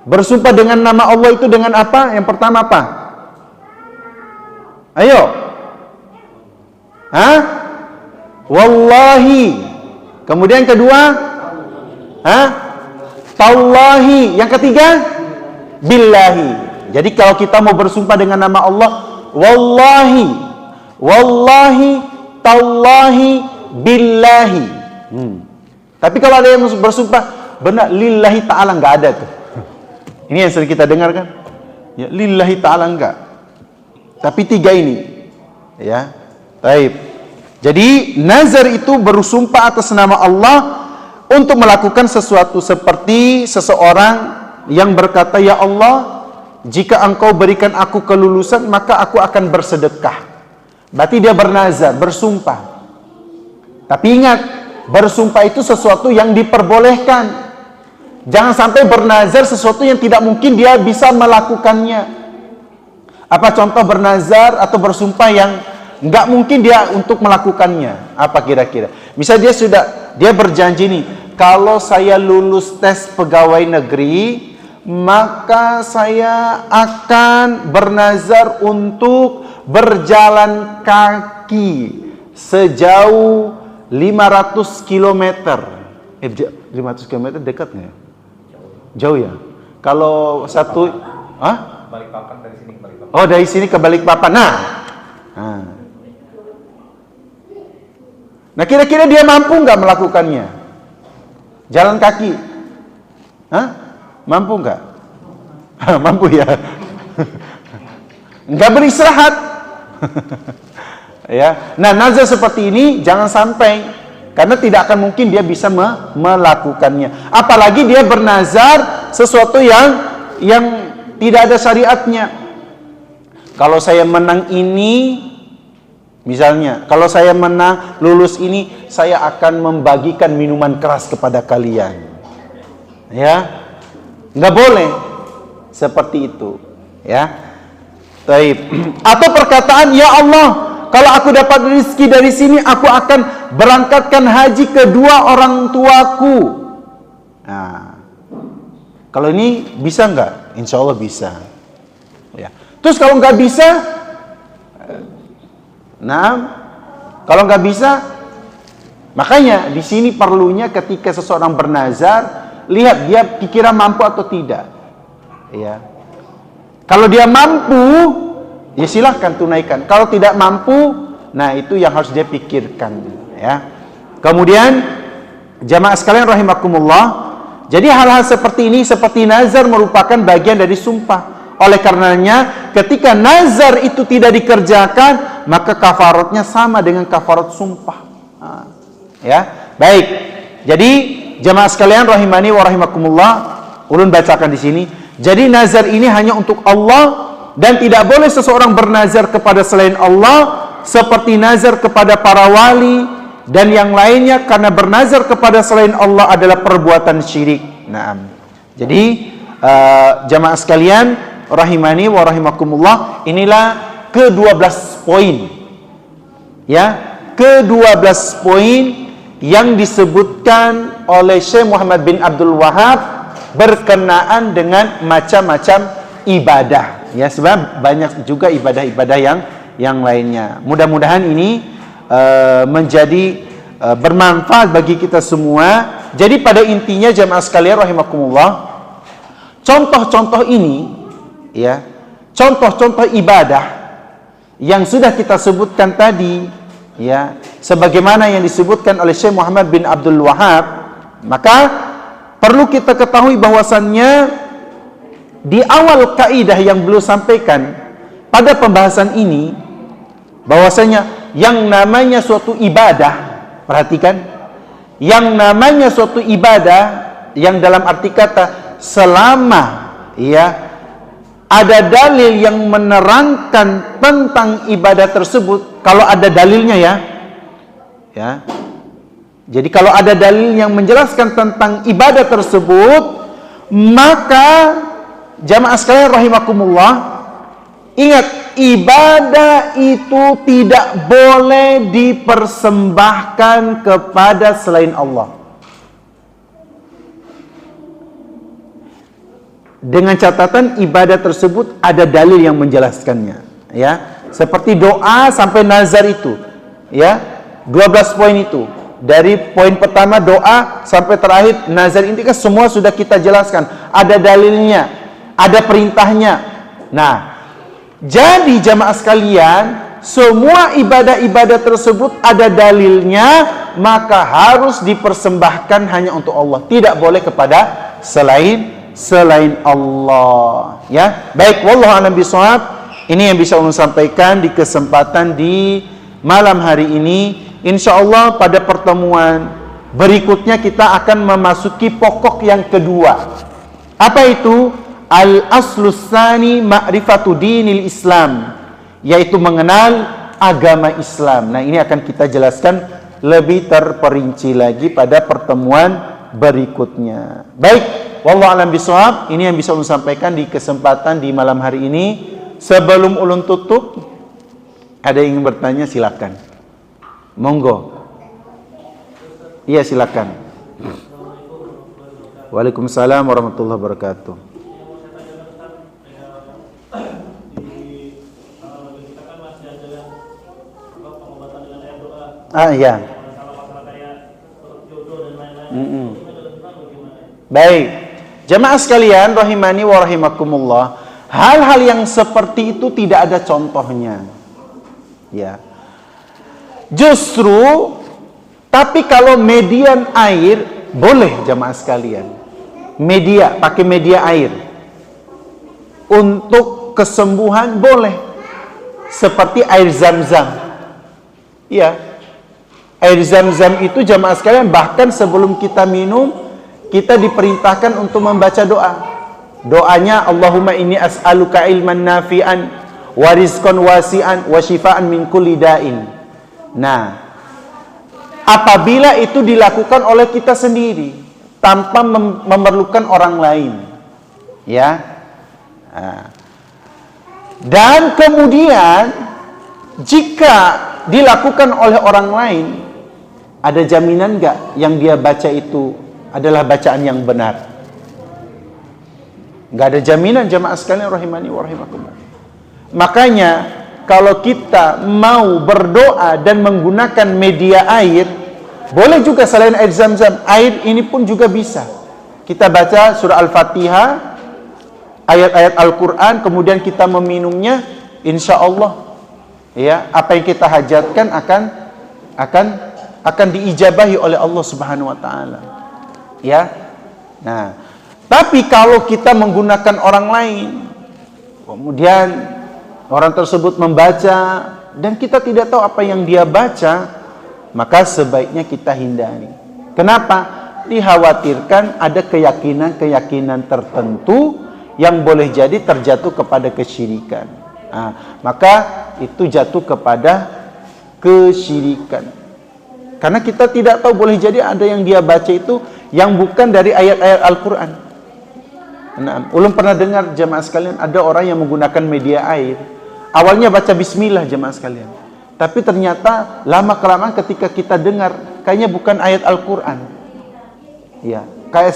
Bersumpah dengan nama Allah itu dengan apa? Yang pertama apa? Ayo. Hah? Wallahi. Kemudian kedua? Hah? Tallahi. Yang ketiga? Billahi. Jadi kalau kita mau bersumpah dengan nama Allah, wallahi, wallahi, tallahi, billahi. Tapi kalau ada yang bersumpah benar lillahi ta'ala, nggak ada tuh. Ini yang sering kita dengar kan? Ya, lillahi ta'ala enggak. Tapi 3 ini. Ya. Baik. Jadi nazar itu bersumpah atas nama Allah untuk melakukan sesuatu, seperti seseorang yang berkata, ya Allah, jika engkau berikan aku kelulusan, maka aku akan bersedekah. Berarti dia bernazar, bersumpah. Tapi ingat, bersumpah itu sesuatu yang diperbolehkan. Jangan sampai bernazar sesuatu yang tidak mungkin dia bisa melakukannya. Apa contoh bernazar atau bersumpah yang nggak mungkin dia untuk melakukannya? Apa kira-kira? Misal dia berjanji nih, kalau saya lulus tes pegawai negeri, maka saya akan bernazar untuk berjalan kaki sejauh 500 km. 500 km dekat nggak ya? Jauh ya? Kalau satu, Balikpapan, dari sini ke Balikpapan. oh dari sini ke Balikpapan. Nah kira-kira dia mampu nggak melakukannya? Jalan kaki? Mampu nggak? Mampu ya. Nggak beristirahat. Ya. Nah nazar seperti ini jangan sampai, karena tidak akan mungkin dia bisa melakukannya. Apalagi dia bernazar sesuatu yang tidak ada syariatnya. Kalau saya menang ini, misalnya, kalau saya menang lulus ini, saya akan membagikan minuman keras kepada kalian. Ya. Nggak boleh seperti itu, ya. Taib. Atau perkataan, ya Allah, kalau aku dapat rezeki dari sini, aku akan berangkatkan haji kedua orang tuaku. Nah, kalau ini bisa nggak? Insya Allah bisa. Ya. Terus kalau nggak bisa, kalau nggak bisa, makanya di sini perlunya ketika seseorang bernazar, lihat dia kira mampu atau tidak. Ya. Kalau dia mampu, ya silahkan tunaikan. Kalau tidak mampu, nah itu yang harus dia pikirkan. Ya. Kemudian jamaah sekalian rahimakumullah, jadi hal-hal seperti ini, seperti nazar, merupakan bagian dari sumpah. Oleh karenanya, ketika nazar itu tidak dikerjakan, maka kafaratnya sama dengan kafarat sumpah. Ya, baik. Jadi jamaah sekalian rahimani wa rahimakumullah, ulun bacakan di sini. Jadi nazar ini hanya untuk Allah, dan tidak boleh seseorang bernazar kepada selain Allah, seperti nazar kepada para wali dan yang lainnya, karena bernazar kepada selain Allah adalah perbuatan syirik. Naam. Jadi jamaah sekalian rahimani wa rahimakumullah, inilah ke-12 poin. Ya, ke-12 poin yang disebutkan oleh Syekh Muhammad bin Abdul Wahab berkenaan dengan macam-macam ibadah. Ya, sebab banyak juga ibadah-ibadah yang lainnya. Mudah-mudahan ini menjadi bermanfaat bagi kita semua. Jadi pada intinya jamaah sekalian rahimakumullah, contoh-contoh ini, ya, contoh-contoh ibadah yang sudah kita sebutkan tadi, ya, sebagaimana yang disebutkan oleh Syekh Muhammad bin Abdul Wahab, maka perlu kita ketahui bahwasannya di awal kaidah yang beliau sampaikan pada pembahasan ini, bahwasanya yang namanya suatu ibadah, perhatikan, yang namanya suatu ibadah yang dalam arti kata selama, ya, ada dalil yang menerangkan tentang ibadah tersebut, kalau ada dalilnya, ya, Jadi kalau ada dalil yang menjelaskan tentang ibadah tersebut, maka jamaah sekalian rahimakumullah, ingat, ibadah itu tidak boleh dipersembahkan kepada selain Allah. Dengan catatan ibadah tersebut ada dalil yang menjelaskannya, ya. Seperti doa sampai nazar itu, ya. 12 poin itu. Dari poin pertama doa sampai terakhir nazar, ini kan semua sudah kita jelaskan. Ada dalilnya, ada perintahnya. Nah, jadi jamaah sekalian, semua ibadah-ibadah tersebut ada dalilnya, maka harus dipersembahkan hanya untuk Allah. Tidak boleh kepada selain Allah. Ya, baik, wallahu a'lam bishawab. Ini yang bisa saya sampaikan di kesempatan di malam hari ini. Insyaallah pada pertemuan berikutnya kita akan memasuki pokok yang kedua. Apa itu? Al-aslus tsani ma'rifatu dinil Islam, yaitu mengenal agama Islam. Nah, ini akan kita jelaskan lebih terperinci lagi pada pertemuan berikutnya. Baik, wallahu a'lam bishawab. Ini yang bisa ulun sampaikan di kesempatan di malam hari ini. Sebelum ulun tutup, ada yang ingin bertanya, silakan. Monggo. Iya, silakan. Waalaikumsalam warahmatullahi wabarakatuh. Iya. Baik, jamaah sekalian rahimani wa rahimakumullah, hal-hal yang seperti itu tidak ada contohnya, ya. Justru, tapi kalau median air boleh jamaah sekalian, pakai media air untuk kesembuhan boleh, seperti air zam-zam, ya. Air zam-zam itu jamaah sekalian, bahkan sebelum kita minum, kita diperintahkan untuk membaca doa. Doanya, Allahumma inni as'aluka ilman nafi'an wa rizqan wasi'an wa shifaan min kulli da'in. Nah, apabila itu dilakukan oleh kita sendiri tanpa memerlukan orang lain, ya. Dan kemudian jika dilakukan oleh orang lain, ada jaminan nggak yang dia baca itu adalah bacaan yang benar? Nggak ada jaminan jamaah sekalian rahimani wa rahimakumullah. Makanya kalau kita mau berdoa dan menggunakan media air, boleh juga selain air zam-zam, air ini pun juga bisa. Kita baca surah Al-Fatihah, ayat-ayat Al-Quran, kemudian kita meminumnya, insya Allah, ya, apa yang kita hajatkan akan diijabahi oleh Allah Subhanahu Wa Taala, ya. Nah, tapi kalau kita menggunakan orang lain, kemudian orang tersebut membaca dan kita tidak tahu apa yang dia baca, maka sebaiknya kita hindari. Kenapa? Dikhawatirkan ada keyakinan-keyakinan tertentu yang boleh jadi terjatuh kepada kesyirikan. Maka itu jatuh kepada kesyirikan. Karena kita tidak tahu, boleh jadi ada yang dia baca itu yang bukan dari ayat-ayat Al-Quran. Nah, ulun pernah dengar jamaah sekalian, ada orang yang menggunakan media air. Awalnya baca bismillah jemaah sekalian, tapi ternyata lama-kelamaan ketika kita dengar, kayaknya bukan ayat Al-Quran, ya, kayak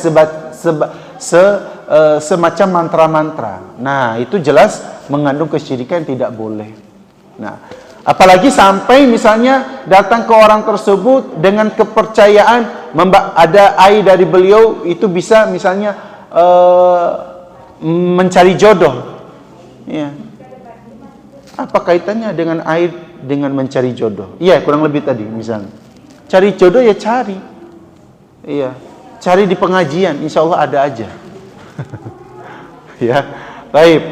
semacam mantra-mantra. Nah, itu jelas mengandung kesyirikan, tidak boleh. Nah, apalagi sampai misalnya datang ke orang tersebut dengan kepercayaan ada air dari beliau itu bisa misalnya mencari jodoh, ya. Apa kaitannya dengan air dengan mencari jodoh? Iya, kurang lebih tadi misalnya. Cari jodoh ya cari. Iya, cari di pengajian, insya Allah ada aja. Ya, baik.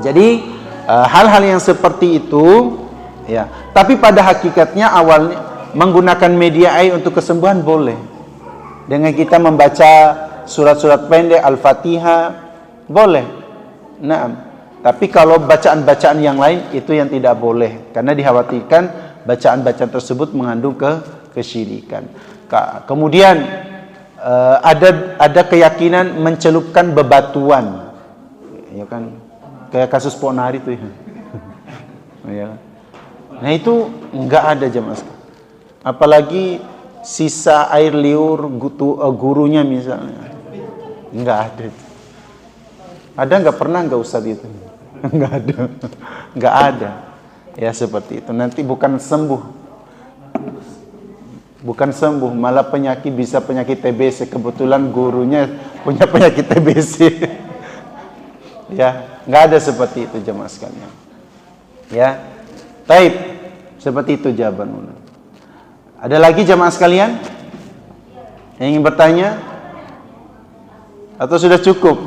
Jadi hal-hal yang seperti itu, ya. Tapi pada hakikatnya awalnya menggunakan media air untuk kesembuhan boleh. Dengan kita membaca surat-surat pendek, Al-Fatihah, boleh. Nah, tapi kalau bacaan-bacaan yang lain itu yang tidak boleh, karena dikhawatirkan bacaan-bacaan tersebut mengandung kesyirikan. Kemudian ada keyakinan mencelupkan bebatuan, ya kan, kayak kasus Ponari itu ya. Ya. Nah itu nggak ada jamaah sekalian. Apalagi sisa air liur gurunya misalnya, nggak ada. Ada nggak pernah nggak Ustaz itu? Nggak ada, nggak ada. Ya seperti itu. Nanti bukan sembuh, malah bisa penyakit TBC. Kebetulan gurunya punya penyakit TBC. Ya, nggak ada seperti itu jemaah sekalian. Ya, taib, seperti itu jawaban. Ada lagi jemaah sekalian yang ingin bertanya? Atau sudah cukup?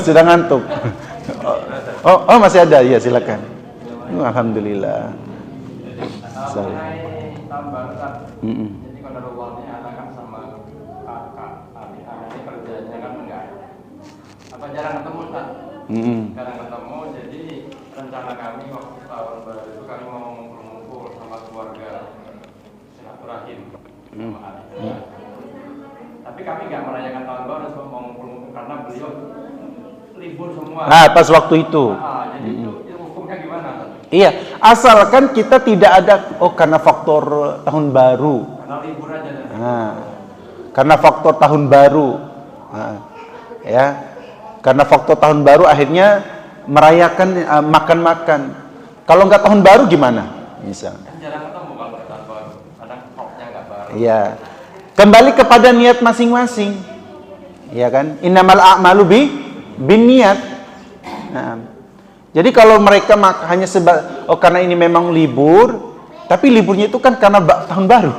Sudah ngantuk? Oh masih ada, ya silakan. Alhamdulillah. Jadi kalau ruangnya anak sama kakak, adik kerjanya kan enggak. Apa jarang ketemu Ustaz? Jarang ketemu, jadi rencana kami waktu tahun baru itu kami mau ngumpul sama keluarga silaturahim sama adik. Tapi kami nggak merayakan tahun baru, cuma mau ngumpul karena beliau libur semua. Nah, pas waktu itu. Jadi itu hukumnya gimana? Iya, asalkan kita tidak ada karena faktor tahun baru. Karena libur aja. Nah, karena faktor tahun baru. Nah, ya. Karena faktor tahun baru akhirnya merayakan makan-makan. Kalau nggak tahun baru gimana? Misalnya. Jarang ketemu kalau tahun baru. Kadang koknya nggak baru. Iya. Kembali kepada niat masing-masing. Iya kan? Innamal a'malu binniyat. Nah, jadi kalau mereka hanya karena ini memang libur, tapi liburnya itu kan karena tahun baru.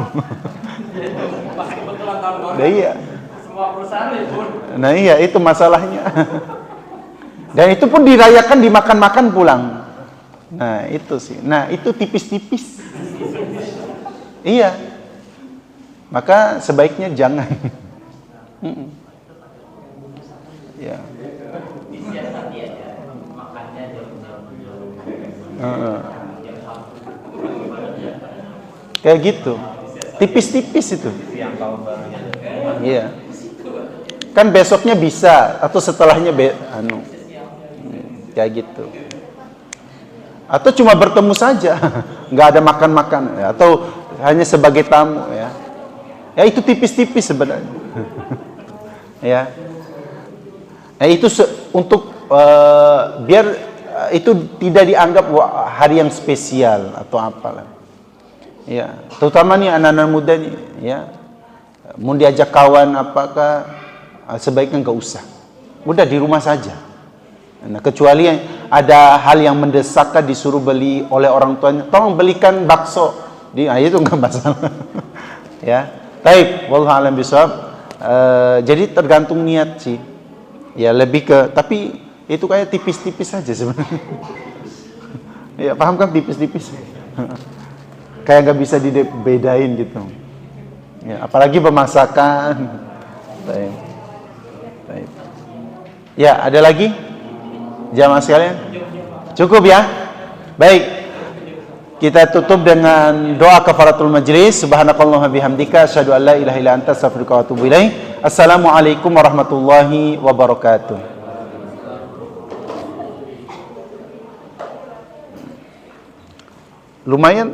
Pas kebetulan tahun baru. Nah, iya. Semua perusahaan libur. Nah iya, itu masalahnya. Dan itu pun dirayakan dimakan-makan pulang. Nah itu sih. Nah itu tipis-tipis. Iya. Maka sebaiknya jangan. Ya. Kayak gitu. Tipis-tipis itu. Iya. Kan besoknya bisa atau setelahnya kayak gitu. Atau cuma bertemu saja, nggak ada makan-makan, ya. Atau hanya sebagai tamu, ya. Ya itu tipis-tipis sebenarnya. Ya. Nah, itu untuk biar itu tidak dianggap hari yang spesial atau apalah. Ya, terutama nih anak-anak muda nih, ya. Mau diajak kawan apakah sebaiknya nggak usah. Udah di rumah saja. Nah, kecuali ada hal yang mendesak disuruh beli oleh orang tuanya, tolong belikan bakso. Itu nggak masalah. Ya. Baik, wallahu a'lam bishawab. Jadi tergantung niat sih. Ya lebih ke, tapi itu kayak tipis-tipis saja sebenarnya. Ya paham kan, tipis-tipis. Kayak nggak bisa dibedain gitu. Ya, apalagi pemasakan. Baik. Baik. Ya, ada lagi? Jamaah sekalian? Cukup ya? Baik. Kita tutup dengan doa kafaratul majlis. Subhanakallahumma bihamdika asyhadu an la ilaha illa anta astaghfiruka wa atubu ilaik. Assalamualaikum warahmatullahi wabarakatuh. Lumayan